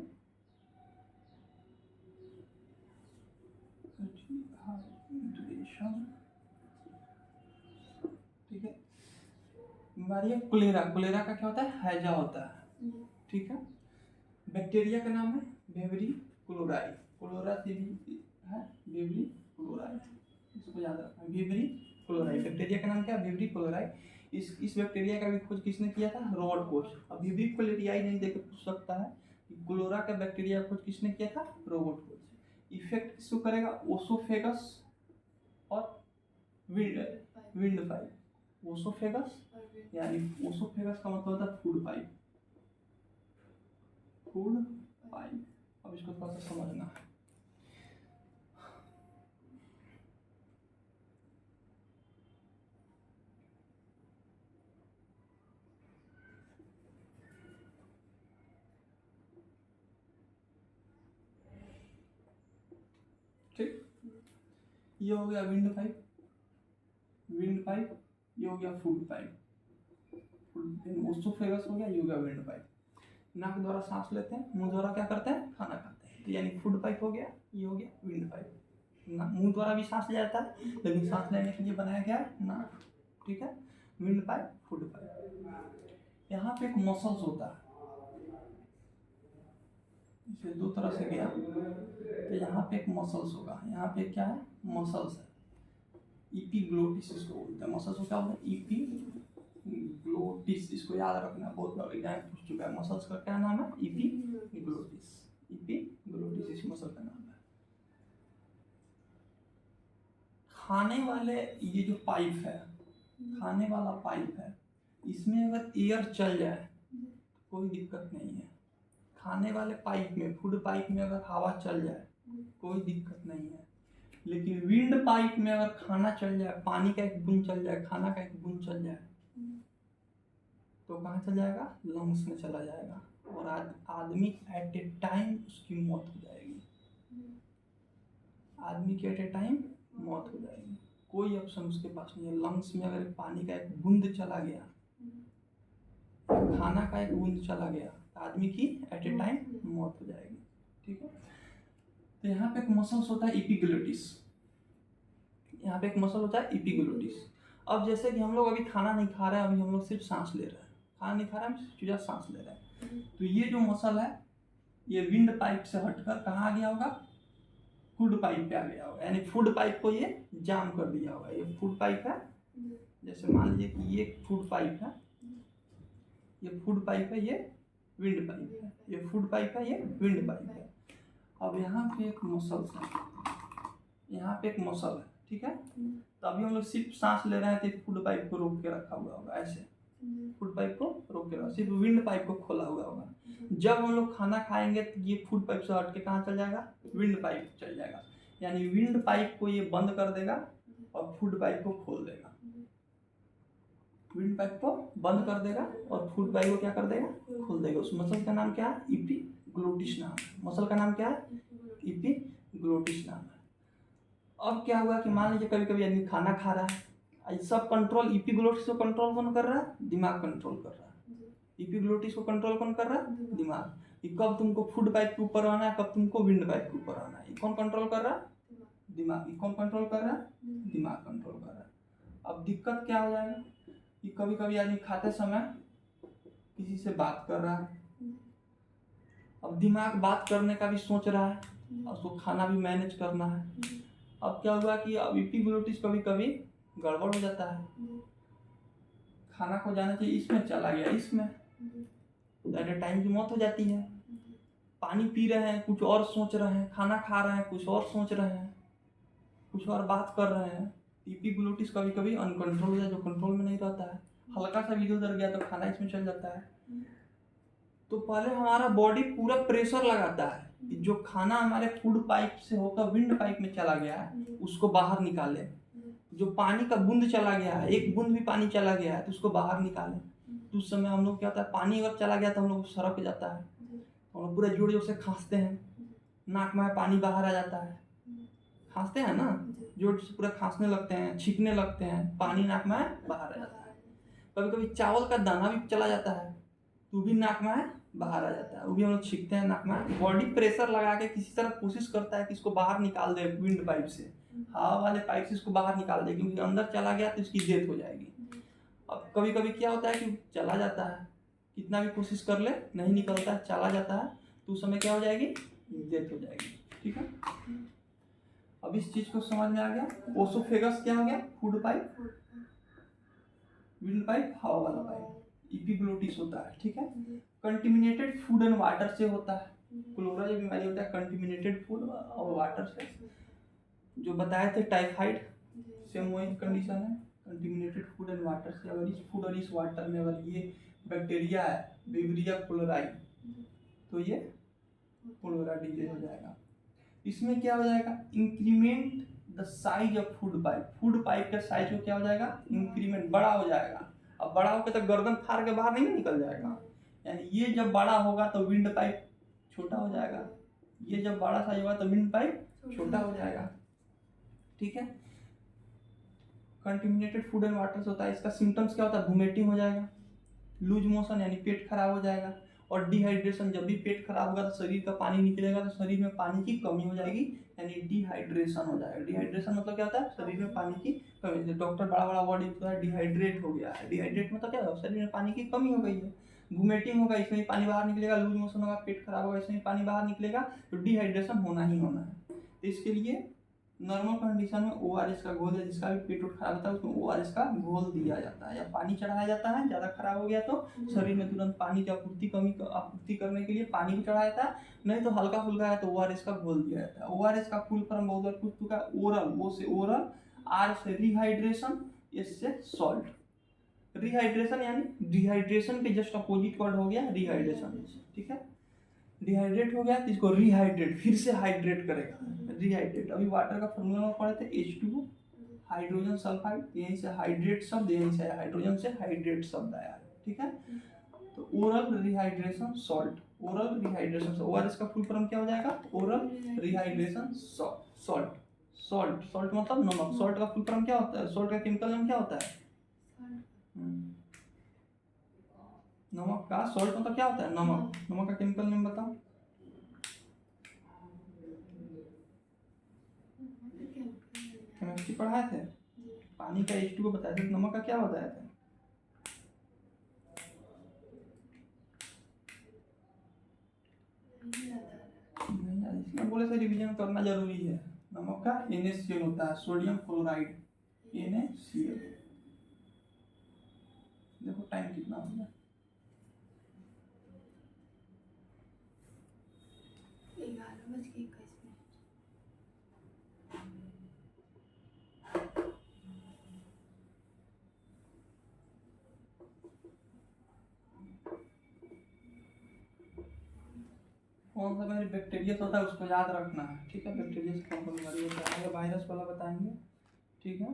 डिहाइड्रेशन, ठीक है। बीमारी है कोलेरा। कोलेरा का क्या होता है? हैजा होता है, ठीक है। बैक्टीरिया का नाम है वेबरी क्लोराई, कोलोरा से भी है वेबरी क्लोराई, इसको याद रखना। वेबरी क्लोराई बैक्टीरिया का नाम क्या है? वेबरी क्लोराई। इस बैक्टीरिया का भी खोज किसने किया था? Robert Koch. अब वेबरी क्लोराई नहीं देकर पूछ सकता है कि क्लोरा का बैक्टीरिया खोज किसने किया था? Robert Koch. इफेक्ट किसको करेगा? ओसोफेगस और विंड पाइप। ओसोफेगस यानी ओसोफेगस का मतलब होता है फूड पाइप, फूड पाइप। अब इसको थोड़ा सा समझना है। ठीक, ये हो गया विंड पाइप, ये हो गया फूड पाइप, ओसोफेगस हो गया, ये हो गया विंड पाइप। नाक द्वारा सांस लेते हैं, मुंह द्वारा क्या करते हैं? खाना खाते हैं, तो यानी फूड पाइप हो गया, ये हो गया विंड पाइप। मुंह द्वारा भी सांस लिया जाता है, लेकिन सांस लेने के लिए बनाया गया है नाक, ठीक है। Wind pipe, food pipe. यहाँ पे एक मसल्स होता है, इसे दो तरह से गया, तो यहाँ पे एक मसल्स होगा, यहाँ पे क्या है? मसल्स है, इपीग्लोटिस इसको बोलते हैं। मसल्स को क्या बोलते हैं? इपीग्लोटिस, इसको याद रखना, बहुत बार एग्जाम पूछ चुका है। मसल्स का क्या नाम है? इपीग्लोटिस, इस मसल का नाम है। खाने वाले ये जो पाइप है, खाने वाला पाइप है, इसमें अगर एयर चल जाए कोई दिक्कत नहीं है। खाने वाले पाइप में, फूड पाइप में अगर हवा चल जाए कोई दिक्कत नहीं है। लेकिन विंड पाइप में अगर खाना चल जाए, पानी का एक बूंद चल जाए, खाना का एक बूंद चल जाए, तो कहाँ चल जाएगा? लंग्स में चला जाएगा, और आदमी एट ए टाइम उसकी मौत हो जाएगी। आदमी की एट ए टाइम मौत हो जाएगी, कोई ऑप्शन उसके पास नहीं है। लंग्स में अगर पानी का एक बूंद चला गया, खाना का एक बूंद चला गया, आदमी की एट ए टाइम मौत हो जाएगी, ठीक है। तो यहाँ पे एक मसल्स होता है इपीग्लोटिस, यहाँ पे एक मसल होता है इपीग्लोटिस। अब जैसे कि हम लोग अभी खाना नहीं खा रहे हैं, अभी हम लोग सिर्फ सांस ले रहे हैं, खाना नहीं खा रहे हैं, सीधा सांस ले रहे हैं, तो ये जो मसल है ये विंड पाइप से हटकर कहाँ आ गया होगा? फूड पाइप पे आ गया होगा, यानी फूड पाइप को ये जाम कर दिया होगा। ये फूड पाइप है, जैसे मान लीजिए कि ये फूड पाइप है, ये फूड पाइप है, ये विंड पाइप है, ये फूड पाइप है, ये विंड पाइप है। अब यहाँ पे एक मसल है, यहाँ पे एक मसल है, ठीक है। तो अभी हम लोग सिर्फ सांस ले रहे हैं, तो फूड पाइप को रोक के रखा हुआ होगा ऐसे, फूड पाइप को रोके रहा, सिर्फ विंड पाइप को खोला हुआ होगा। जब हम लोग खाना खाएंगे तो ये फूड पाइप से हट के कहाँ चल जाएगा, विंड पाइप चल जाएगा, यानी विंड पाइप को ये बंद कर देगा और फूड पाइप को खोल देगा। विंड पाइप को बंद कर देगा और फूड पाइप को क्या कर देगा, खोल देगा। उस मसल का नाम क्या है, इपीग्लोटिस नाम है। मसल का नाम क्या है, इपीग्लोटिस नाम है। अब क्या हुआ कि मान लीजिए कभी कभी आदमी खाना खा रहा है, सब कंट्रोल इपीग्लोटिस को कंट्रोल कौन कर रहा है, दिमाग कंट्रोल कर रहा है। इपीग्लोटिस को कंट्रोल कौन कर रहा है, दिमाग। कि कब तुमको फूड पाइप के ऊपर आना है, कब तुमको विंड पाइप के ऊपर आना है, कौन कंट्रोल कर रहा है, दिमाग। कौन कंट्रोल कर रहा है, दिमाग कंट्रोल कर रहा है। अब दिक्कत क्या हो जाएगा कि कभी कभी आदमी खाते समय किसी से बात कर रहा है, अब दिमाग बात करने का भी सोच रहा है और उसको खाना भी मैनेज करना है। अब क्या हुआ कि अब इपीग्लोटिस कभी कभी गड़बड़ हो जाता है, खाना को जाना चाहिए इसमें चला गया इसमें, एट टाइम की मौत हो जाती है। पानी पी रहे हैं कुछ और सोच रहे हैं, खाना खा रहे हैं कुछ और सोच रहे हैं, कुछ और बात कर रहे हैं। इपीग्लोटिस कभी कभी अनकंट्रोल हो जाए, जो कंट्रोल में नहीं रहता है, हल्का सा भी इधर उधर गया तो खाना इसमें चल जाता है। तो पहले हमारा बॉडी पूरा प्रेशर लगाता है कि जो खाना हमारे फूड पाइप से होकर विंड पाइप में चला गया है उसको बाहर निकाले। जो पानी का बूंद चला गया है, एक बूंद भी पानी चला गया है तो उसको बाहर निकाले। तो उस समय हम लोग क्या होता है, पानी अगर चला गया तो हम लोग सरक जाता है, हम लोग पूरा जोर जोर से खांसते हैं, नाक में पानी बाहर आ जाता है, खांसते हैं ना, जोर से पूरा खांसने लगते हैं, छींकने लगते हैं, पानी नाक में बाहर आ जाता है। कभी कभी चावल का दाना भी चला जाता है तो भी नाक में बाहर आ जाता है, वो भी हम लोग छींकते हैं नाक में। बॉडी प्रेशर लगा के किसी तरह कोशिश करता है कि इसको बाहर निकाल दे, विंड पाइप से, हवा वाले पाइप से इसको बाहर निकाल दे, क्योंकि अंदर चला गया तो इसकी डेथ हो जाएगी। अब कभी कभी क्या होता है कि चला जाता है, कितना भी कोशिश कर ले नहीं निकलता है, चला जाता है, तो उस समय क्या हो जाएगी, डेथ हो जाएगी। ठीक है, अब इस चीज को समझ में आ गया। ओसोफेगस क्या हो गया, फूड पाइप, विंड पाइप हवा वाला पाइप, इपीग्लोटिस होता है। ठीक है, कंटिमिनेटेड फूड एंड वाटर से होता है, क्लोरा जो बीमारी होता है कंटिमिनेटेड फूड और वाटर से, जो बताए थे टाइफाइड, सेम वही कंडीशन है, कंटिमिनेटेड फूड एंड वाटर से। अगर इस फूड और इस वाटर में अगर ये बैक्टीरिया है, विब्रिया क्लोराई, तो ये क्लोरा डिजीज हो जाएगा। इसमें क्या हो जाएगा, increment the size of food pipe, food pipe का साइज को क्या हो जाएगा, इंक्रीमेंट, बड़ा हो जाएगा। अब बड़ा होकर तो गर्दन फाड़ के बाहर नहीं निकल जाएगा, यानी ये जब बड़ा होगा तो विंड पाइप छोटा हो जाएगा, ये जब बड़ा साइज होगा तो विंड पाइप छोटा हो जाएगा। ठीक है, कंटिमिनेटेड फूड एंड वाटर से होता है। इसका सिम्टम्स क्या होता है, वोमिटिंग हो जाएगा, लूज मोशन यानी पेट खराब हो जाएगा, और डिहाइड्रेशन, जब भी पेट खराब होगा तो शरीर का पानी निकलेगा तो शरीर में पानी की कमी हो जाएगी, यानी डिहाइड्रेशन हो जाएगा। डिहाइड्रेशन मतलब क्या होता है, शरीर में पानी की कमी। डॉक्टर बड़ा बड़ा वर्ड यूज है, डिहाइड्रेट हो गया है। डिहाइड्रेट मतलब क्या है, शरीर में पानी की कमी हो गई है। वोमिटिंग होगा, इसमें ही पानी बाहर निकलेगा, लूज मोशन होगा, पेट खराब होगा, इसमें ही पानी बाहर निकलेगा, तो डिहाइड्रेशन होना ही होना है। तो इसके लिए नॉर्मल कंडीशन में ORS का घोल है, जिसका भी पेट खराब होता है उसमें ORS का घोल दिया जाता है या पानी चढ़ाया जाता है। ज़्यादा खराब हो गया तो शरीर में तुरंत पानी की आपूर्ति करने के लिए पानी भी चढ़ाया जाता है, नहीं तो हल्का फुल्का है तो ORS का घोल दिया जाता है। ORS का फुल फॉर्म बहुत बार पूछ चुका है, ओरल, O से ओरल, R से रिहाइड्रेशन, S से सॉल्ट। रिहाइड्रेशन यानी डिहाइड्रेशन के जस्ट अपोजिट वर्ड हो गया रिहाइड्रेशन। ठीक है, डिहाइड्रेट हो गया तो इसको रिहाइड्रेट, फिर से हाइड्रेट करेगा, रिहाइड्रेट। अभी वाटर का फॉर्मूला में पढ़े थे, H2O, हाइड्रोजन सल्फाइड, यहीं से हाइड्रेट शब्द, यहीं से हाइड्रोजन से हाइड्रेट शब्द आया है। ठीक है, तो oral rehydration salt, oral rehydration, ORS का फुल फॉर्म क्या हो जाएगा, oral rehydration salt. Salt, salt मतलब नमक, सॉल्ट का फुल फॉर्म क्या होता है, सॉल्ट का केमिकल नेम क्या होता है, नमक का सॉल्ट मतलब क्या होता है, नमक। नमक का केमिकल नेम बताओ, केमिस्ट्री पढ़ाए थे, पानी का H2O बताया था, नमक का क्या बताया था, नहीं यार, इसमें बोले से रिवीजन करना जरूरी है। नमक का NaCl होता है, सोडियम क्लोराइड, NaCl। देखो टाइम कितना हो गया, 11:21। कौन सा मेरे बैक्टीरिया होता है उसको याद रखना है, ठीक है। बैक्टीरिया से कौन कौन बीमारी होता है, वायरस वाला बताएंगे, ठीक है।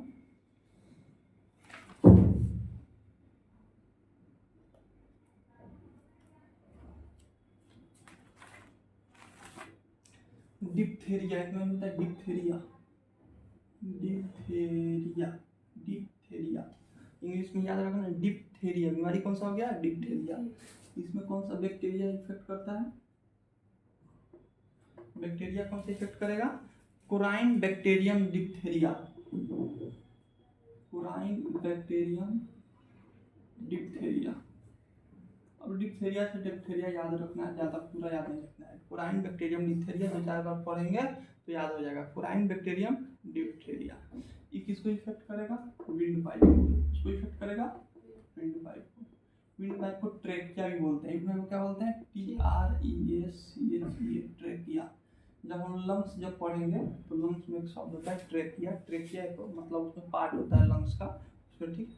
डिप्थेरिया, एक में होता है डिप्थेरिया, डिप्थेरिया, डिप्थेरिया इंग्लिश में याद रखना, डिप्थेरिया बीमारी कौन सा हो गया, डिप्थेरिया। इसमें कौन सा बैक्टीरिया इफेक्ट करता है, बैक्टीरिया कौन सा इफेक्ट करेगा, Quervain bacterium diphtheria, Quervain bacterium diphtheria. अब डिप्थेरिया से डिप्थेरिया याद रखना है, ज़्यादा पूरा याद नहीं रखना है। कोराइन बैक्टीरियम डिप्थेरिया दो चार बार पढ़ेंगे तो याद हो जाएगा। कोराइन बैक्टीरियम डिप्थेरिया ये किसको इफेक्ट करेगा, विंड पाइप को, किसको इफेक्ट करेगा, विंड पाइप को। विंड पाइप को ट्रेकिया भी बोलते हैं, इसमें क्या बोलते हैं, TRECHEA, ट्रेकिया। जब हम लंग्स जब पढ़ेंगे तो लंग्स में एक शब्द होता है ट्रेकिया, ट्रेकिया एक मतलब उसमें पार्ट होता है लंग्स का, उसमें ठीक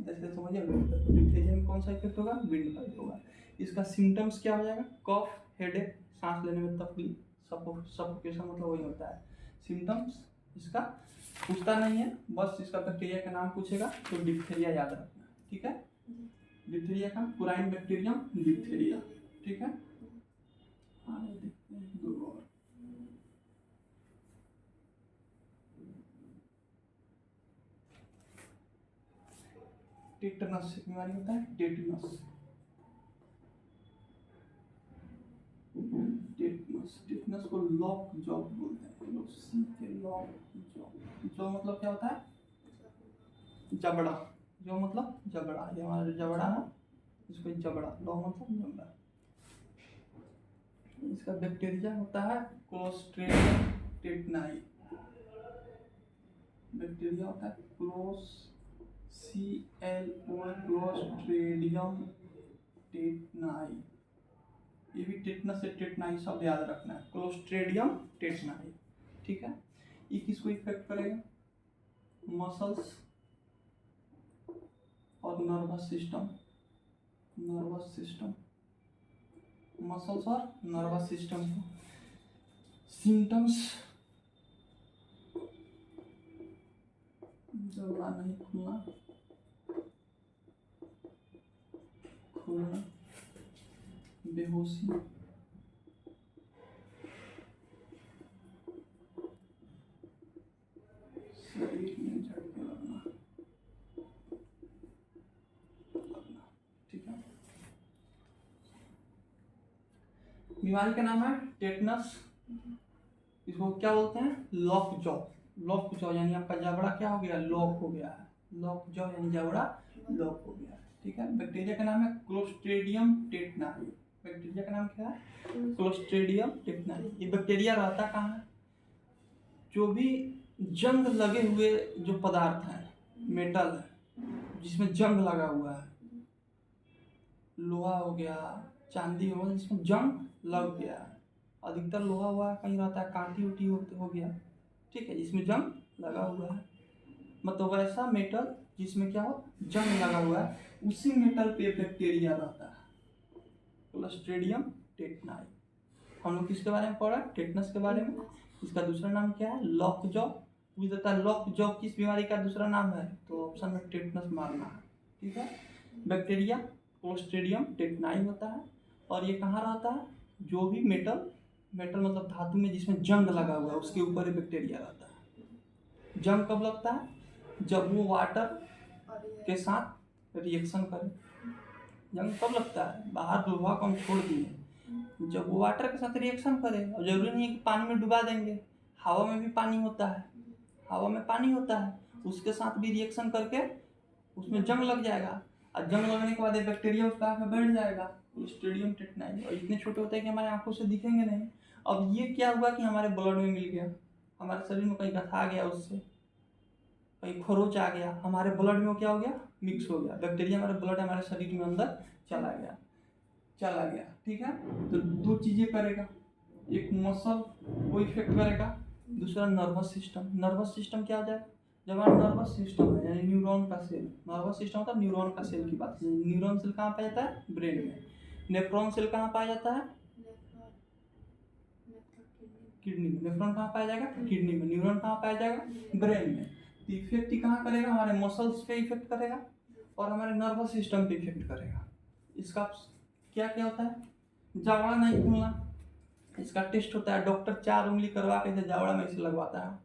जैसे समझिए। डिप्थेरिया में कौन सा इफेक्ट होगा, विंड पाइप होगा। इसका सिम्टम्स क्या हो जाएगा, कफ, हेडेक, सांस लेने में तकलीफ, सफोकेशन मतलब वही होता है सिम्टम्स। इसका पूछता नहीं है, बस इसका बैक्टीरिया का नाम पूछेगा तो डिप्थेरिया याद रखना, ठीक है। डिप्थेरिया का कोराइन बैक्टीरियम डिप्थेरिया, ठीक है। आगे देखते हैं दो और। टेटनस बीमारी होता है, टेटनस, टेटनस, टेटनस को लॉक जॉ बोलते हैं लोग, सी के लॉक जॉ। जॉ मतलब क्या होता है, जबड़ा, जो मतलब जबड़ा, ये हमारा जबड़ा है इसको जबड़ा, लॉक मतलब जबड़ा। इसका बैक्टीरिया होता है क्लोस्ट्रिडियम टेटनाई, बैक्टीरिया होता है क्लोस्ट्रिडियम टेटनाई। ये भी टेटनस से टेटनाई शब्द याद रखना है, क्लोस्ट्रिडियम टेटनाई, ठीक है। ये किसको इफेक्ट करेगा, मसल्स और nervous system, nervous system, muscles और नर्वस सिस्टम को। सिम्टम्स जबड़ा नहीं खुलना, खुलना, बेहोशी, शरीर में झटके लगना, ठीक है। बीमारी का नाम है टेटनस, इसको क्या बोलते हैं, लॉक जॉ, लॉक जॉ यानी आपका जबड़ा क्या हो गया, लॉक हो गया है, लॉक जॉ यानी जबड़ा लॉक हो गया है, ठीक है। बैक्टीरिया का नाम है क्लोस्ट्रिडियम टेटनाई, बैक्टीरिया का नाम क्या है, क्लोस्ट्रिडियम टेटनाई। ये बैक्टीरिया रहता कहाँ है, जो भी जंग लगे हुए जो पदार्थ हैं, मेटल है जिसमें जंग लगा हुआ है, लोहा हो गया, चांदी हो गया, जिसमें जंग लग गया है, अधिकतर लोहा हुआ कहीं रहता है, कांटी उटी हो गया, ठीक है, जिसमें जंग लगा हुआ है, मतलब वैसा मेटल जिसमें क्या हो, जंग लगा हुआ है, उसी मेटल पे बैक्टीरिया रहता है, क्लोस्ट्रिडियम टेटनाई। हम लोग किसके बारे में पढ़ा, टेटनस के बारे में। इसका दूसरा नाम क्या है, लॉक जॉ। पूछ देता है लॉक जॉ किस बीमारी का दूसरा नाम है, तो ऑप्शन में टेटनस मारना है, ठीक है। बैक्टीरिया क्लोस्ट्रिडियम टेटनाई होता है, और ये कहाँ रहता है, जो भी मेटल मतलब धातु में जिसमें जंग लगा हुआ है उसके ऊपर ही बैक्टीरिया रहता है। जंग कब लगता है, जब वो वाटर के साथ रिएक्शन करे। जंग कब लगता है, बाहर लोहा को हम छोड़ दिए, जब वो वाटर के साथ रिएक्शन करे, और जरूरी नहीं है कि पानी में डुबा देंगे, हवा में भी पानी होता है, हवा में पानी होता है, उसके साथ भी रिएक्शन करके उसमें जंग लग जाएगा, और जंग लगने के बाद बैक्टीरिया उसका आके बैठ जाएगा, क्लोस्ट्रिडियम टेटनाई। और इतने छोटे होते हैं कि हमारे आंखों से दिखेंगे नहीं। अब ये क्या हुआ कि हमारे ब्लड में मिल गया, हमारे शरीर में कहीं गथा गया, उससे कहीं खरोच आ गया, हमारे ब्लड में क्या हो गया, मिक्स हो गया, बैक्टीरिया हमारे ब्लड हमारे शरीर में अंदर चला गया, ठीक है। तो दो चीजें करेगा, एक मसल को इफेक्ट करेगा, दूसरा नर्वस सिस्टम। नर्वस सिस्टम क्या हो जाए, जब हमारा नर्वस सिस्टम है यानी न्यूरॉन का सेल, नर्वस सिस्टम होता है न्यूरॉन का सेल की बात। न्यूरॉन सेल कहाँ पाया जाता है, ब्रेन में। नेफ्रॉन सेल कहाँ पाया जाता है, किडनी में। नेफ्रॉन कहाँ पाया जाएगा? किडनी में। न्यूरॉन कहाँ पाया जाएगा? ब्रेन में। तो इफेक्ट ही कहाँ करेगा? हमारे मसल्स पे इफेक्ट करेगा और हमारे नर्वस सिस्टम पे इफेक्ट करेगा। इसका क्या क्या होता है? जबड़ा नहीं खुलना, इसका टेस्ट होता है। डॉक्टर 4 उंगली करवा के जबड़ा में ऐसे लगवाता है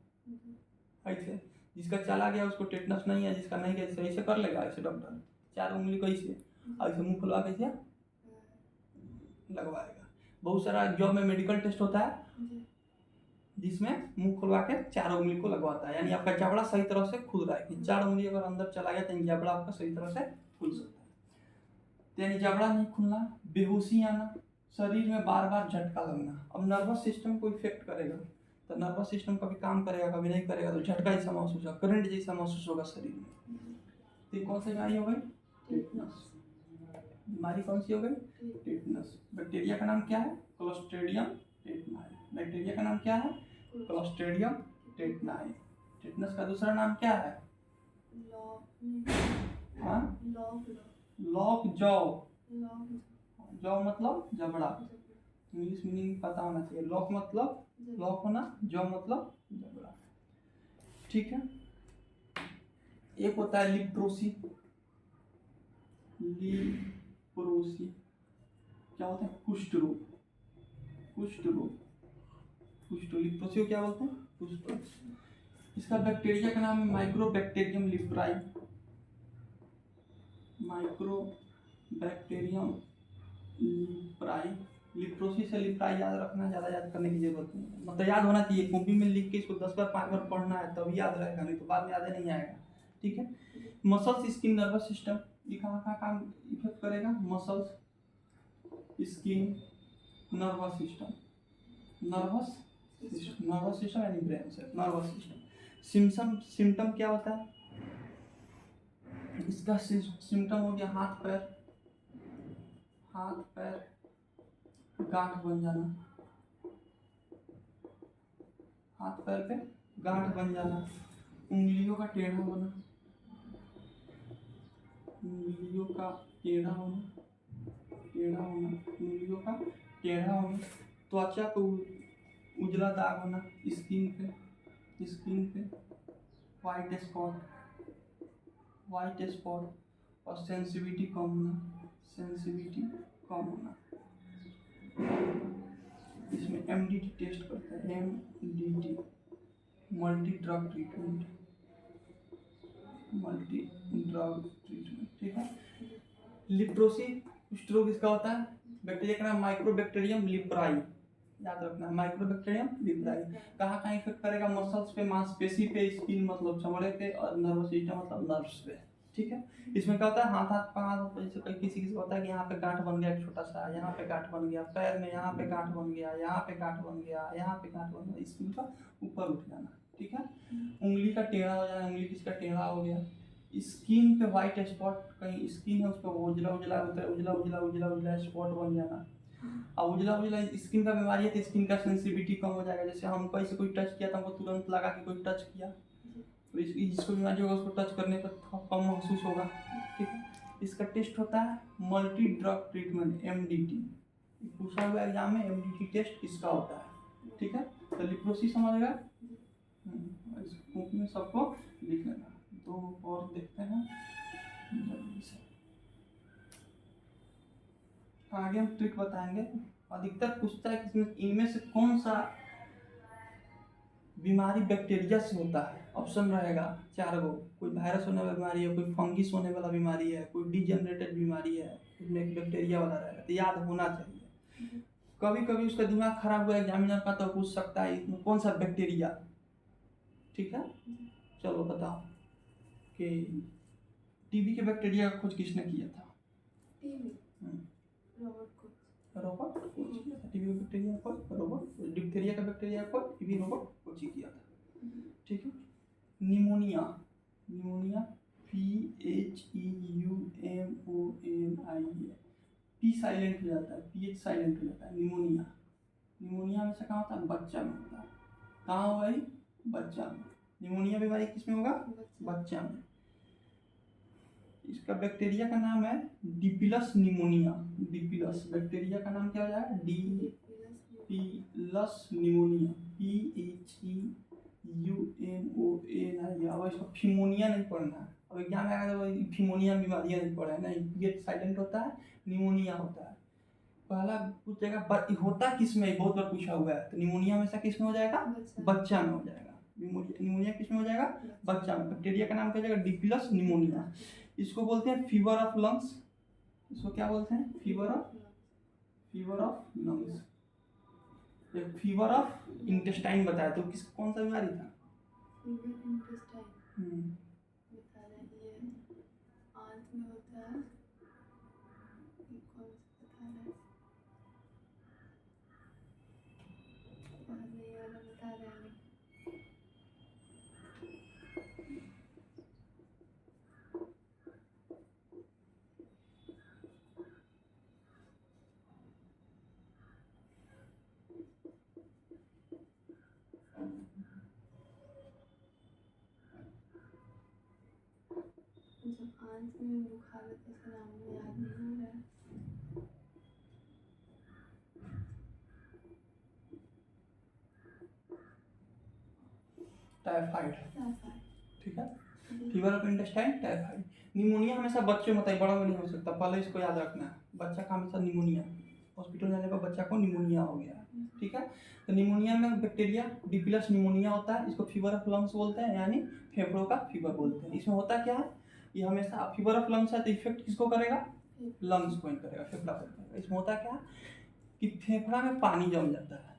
ऐसे। जिसका चला गया उसको टेटनस नहीं है, जिसका नहीं गया ऐसे ऐसे कर लेगा ऐसे डॉक्टर 4 उंगली कैसे ऐसे मुंह खुलवा कैसे लगवाएगा। बहुत सारा जॉब में मेडिकल टेस्ट होता है जिसमें मुंह खुलवा के 4 उंगली को लगवाता है, यानी आपका जबड़ा सही तरह से खुल रहा है कि 4 उंगली अगर अंदर चला गया तो जबड़ा आपका सही तरह से खुल सकता है। तो यानी जबड़ा नहीं खुलना, बेहोशी आना, शरीर में बार बार झटका लगना। अब नर्वस सिस्टम को इफेक्ट करेगा तो नर्वस सिस्टम कभी काम करेगा कभी नहीं करेगा, तो झटका जैसा महसूस होगा, करंट जैसा महसूस होगा शरीर में। तो ये कौन सी बीमारी हो गई? टेटनस। बीमारी कौन सी हो गई? टेटनस। बैक्टीरिया का नाम क्या है? क्लोस्ट्रीडियम टेटनाई। बैक्टीरिया का नाम क्या है? क्लोस्ट्रीडियम टेटनाई। टेटनस का दूसरा नाम क्या है? Lock jaw. जॉ मतलब जबड़ा, इंग्लिश मीनिंग पता होना चाहिए। लॉक मतलब लॉक होना, जॉ मतलब जबड़ा। ठीक है। एक होता है लिप्रोसी। लिप्रोसी क्या होता है? कुष्ठ रोग। कुष्ठ रोग, कुष्ठ। लिप्रोसी को क्या बोलते हैं? कुष्ठ रोग। इसका बैक्टीरिया का नाम है माइक्रोबैक्टीरियम लिप्राई। माइक्रोबैक्टीरियम लिप्राई। लिप्रोसी से लिप्राई याद रखना, ज़्यादा याद करने की जरूरत नहीं है, मतलब याद होना चाहिए। कॉपी में लिख के इसको 10 बार 5 बार पढ़ना है तभी याद रहेगा, नहीं तो बाद में याद नहीं आएगा। ठीक है। मसल्स, स्किन, नर्वस सिस्टम, ये कहाँ काम इफेक्ट करेगा? Muscles, skin, nervous system. Nervous system यानी ब्रेन से। Nervous system. सिम्टम क्या होता है इसका? सिम्टम हो गया हाथ पैर गांठ बन जाना, हाथ पैर पे गांठ बन जाना, उंगलियों का टेढ़ा होना, उंगलियों का टेढ़ा होना, उंगलियों का टेढ़ा होना, त्वचा को उजला दाग होना, स्किन पे वाइट स्पॉट और सेंसिटिविटी कम होना। इसमें MDT टेस्ट करते हैं। MDT multi drug treatment. ठीक है। लिप्रोसी कुष्ठ रोग इसका होता है। बैक्टीरिया का नाम माइक्रोबैक्टीरियम लिप्राई, याद रखना है। माइक्रोबैक्टीरियम लिप्राई कहाँ इफेक्ट करेगा? मसल्स पे, मांसपेशी पे, स्किन मतलब चमड़े पे, और नर्वस सिस्टम मतलब नर्व्स पे। ठीक है। इसमें क्या होता है? हाथ पाँव, जैसे किसी होता है कि यहाँ पे गांठ बन गया एक छोटा सा, यहाँ पे गांठ बन गया, पैर में यहाँ पे गांठ बन गया, यहाँ पे गांठ बन गया, यहाँ पे गांठ बन गया, स्किन का ऊपर उठ जाना। ठीक है। उंगली का टेढ़ा हो जाना, उंगली किसका टेढ़ा हो गया। स्किन पे व्हाइट स्पॉट, कहीं स्किन है उस पर उजला स्पॉट बन जाना। अब उजला स्किन का बीमारी है तो स्किन का सेंसिटिविटी कम हो जाएगा। जैसे हम कैसे कोई टच किया तो हमको तुरंत लगा कि कोई टच किया, तो जिसको बीमारी होगा उसको टच करने पर कम महसूस होगा। ठीक है। इसका टेस्ट होता है मल्टी ड्रग ट्रीटमेंट, MDT। पूछा हुआ एग्जाम में MDT टेस्ट इसका होता है। ठीक है। तो लिप्रोसी समझ गए? इस बुक में सबको लिख लेना। तो और देखते हैं जल्दी से, आगे हम ट्रिक बताएंगे। अधिकतर पूछता है कि इनमें से कौन सा बीमारी बैक्टीरिया से होता है। ऑप्शन रहेगा 4 गो। कोई वायरस होने वाली बीमारी है, कोई फंगिस होने वाला बीमारी है, कोई डिजेनरेटेड बीमारी है, इसमें एक बैक्टीरिया वाला रहेगा। तो याद होना चाहिए। कभी कभी उसका दिमाग खराब हुआ एग्जामिनर का तो पूछ सकता है इसमें कौन सा बैक्टीरिया। ठीक है। चलो बताओ कि टीबी के बैक्टीरिया का खोज किसने किया था? रॉबर्ट कोच किया था। टीबी बैक्टीरिया को रॉबर्ट, डिप्थीरिया का बैक्टीरिया को टीबी रॉबर्ट कोच किया था। ठीक है। निमोनिया PHEUMONIA, P साइलेंट हो जाता है, PH साइलेंट हो जाता है। निमोनिया में से कहाँ होता है? बच्चा में होता है। कहाँ हो भाई? बच्चा में। निमोनिया बीमारी किसमें होगा? बच्चा में। इसका बैक्टीरिया का नाम है डिपिलस निमोनिया। डिपिलस बैक्टीरिया का नाम क्या हो जाएगा? डेफिलस निमोनिया, PHEUMONIA। अब इसको फिमोनिया नहीं पढ़ना है, अब एग्जाम में आएगा तो फिमोनिया बीमारियाँ नहीं पढ़ा है, नहीं, गेट साइलेंट होता है, निमोनिया होता है। पहला पूछेगा होता किस में, बहुत बार पूछा हुआ है, तो निमोनिया हमेशा किस में हो जाएगा, बच्चा में हो जाएगा। निमोनिया किस में हो जाएगा, बच्चा में। बैक्टीरिया का नाम क्या हो जाएगा, डिफिलस निमोनिया। इसको बोलते हैं फीवर ऑफ लंग्स, इसको क्या बोलते हैं, fever of lungs. Fever of intestine बताया तो कौन सा बीमारी था, बता रहे ये आंत में होता है, ये कौन सा बता रहे हैं, ये वाला बता रहे हैं। जब आंत में बुखार होता है, इसका नाम मुझे याद नहीं आ रहा है। टाइफाइड, ठीक है, fever of intestine, typhoid. Pneumonia हमेशा बच्चों में होता है, बड़ा में नहीं हो सकता, पहले इसको याद रखना है। बच्चा का हमेशा निमोनिया, हॉस्पिटल जाने पर बच्चा को निमोनिया हो गया, ठीक है। तो निमोनिया में बैक्टीरिया डिफिलस निमोनिया होता है, इसको फीवर ऑफ लंग्स बोलते हैं, यानी फेफड़ों का फीवर बोलते हैं। इसमें होता क्या है, ये हमेशा फीवर ऑफ लंग्स है तो इफेक्ट किसको करेगा, लंग्स को ही करेगा, फेफड़ा को करेगा। इसमें होता क्या है कि फेफड़ा में पानी जम जाता है,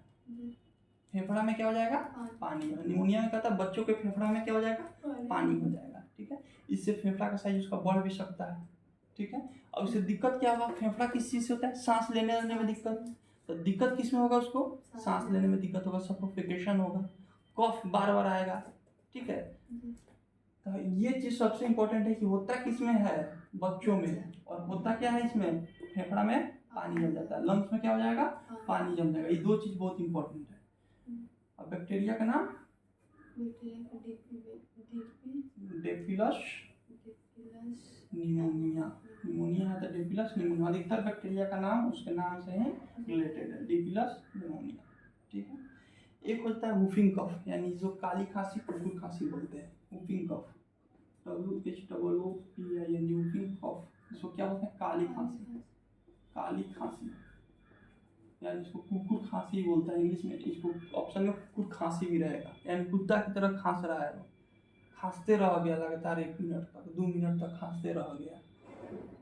फेफड़ा में क्या हो जाएगा, पानी। निमोनिया में कहता है बच्चों के फेफड़ा में क्या हो जाएगा, पानी हो जाएगा, ठीक है। इससे फेफड़ा का साइज उसका बढ़ भी सकता है, ठीक है। अब इससे दिक्कत क्या होगा, फेफड़ा किस चीज़ से होता है, सांस लेने में दिक्कत, तो दिक्कत किस में होगा, उसको सांस लेने में दिक्कत होगा, सफोकेशन होगा, कफ बार बार आएगा, ठीक है। तो ये चीज़ सबसे इम्पोर्टेंट है कि होता किस में है, बच्चों में, और होता क्या है इसमें, फेफड़ा में पानी जम जाता है, लंग्स में क्या हो जाएगा, पानी जम जाएगा। ये दो चीज़ बहुत इंपॉर्टेंट है। अब बैक्टीरिया का नाम डेफिलस निमोनिया, निमोनिया है तो डेफिलस निमोनिया। अधिकतर बैक्टीरिया का नाम उसके नाम से ही रिलेटेड है, डेफिलस निमोनिया, ठीक है। एक होता है वुफिंग कफ, यानी जो काली खांसी, कुकुर खांसी बोलते हैं, वुफिंग कफ, WHOOPING, वुफिंग कफ। इसको क्या बोलते हैं, काली खांसी, काली खांसी, यानी इसको कुकुर खांसी बोलता है इंग्लिश में। इसको ऑप्शन में कुकुर खांसी भी रहेगा, यानी कुत्ता की तरह खांस रहा है, खांसते रह गया लगातार 1 मिनट तक, 2 मिनट तक खांसते रह गया,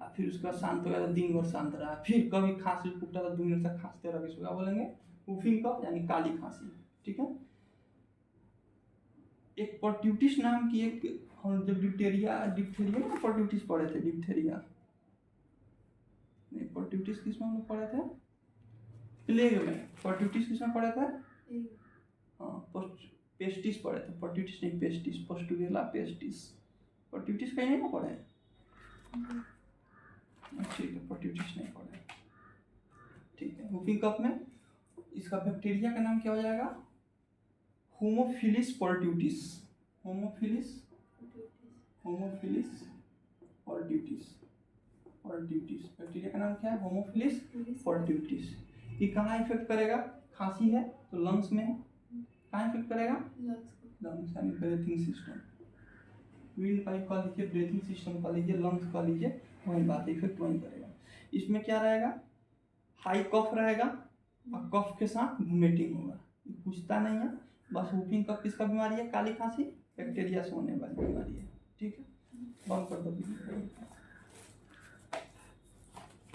फिर उसके बाद शांत हो गया, दिन भर शांत रहा, फिर कभी खांसी फूटा तो 2 मिनट तक खांसते रह गए, इसको क्या बोलेंगे, वुफिंग कफ, यानी काली खांसी, ठीक है। एक पर्ट्यूटिस नाम की एक, हम जब डिप्थेरिया में पर्ट्यूटिस पढ़े थे, डिप्थेरिया नहीं, पर्ट्यूटिस किस में हम लोग पढ़े थे, प्लेग में। पर्ट्यूटिस किस में पढ़े थे, हाँ, पेस्टिस पढ़े थे, पर्ट्यूटिस नहीं, पेस्टिस, पोस्टुरेला पेस्टिस, पर्ट्यूटिस कहीं नहीं ना पढ़े, ठीक है, पर्ट्यूटिस नहीं पढ़े, ठीक है। वुफिंग कफ में इसका बैक्टीरिया का नाम क्या हो जाएगा, होमोफिलिस पर्ट्यूटिस, होमोफिलिस पर्ट्यूटिस, बैक्टीरिया का नाम क्या है, होमोफिलिस पर्ट्यूटिस। ये कहाँ इफेक्ट करेगा, खांसी है तो लंग्स में है, कहाँ इफेक्ट करेगा, लंग्स, यानी ब्रीथिंग सिस्टम, विंड पाइप का लीजिए, ब्रीथिंग सिस्टम का लीजिए, लंग्स का लीजिए, वही बात, इफेक्ट वही करेगा। इसमें क्या रहेगा, हाई कफ रहेगा, और कफ के साथ वोमिटिंग होगा, पूछता नहीं है, बस वुफिंग कफ किसका बीमारी है, काली खांसी, बैक्टीरिया से होने वाली बीमारी है, ठीक है। बंद कर दो।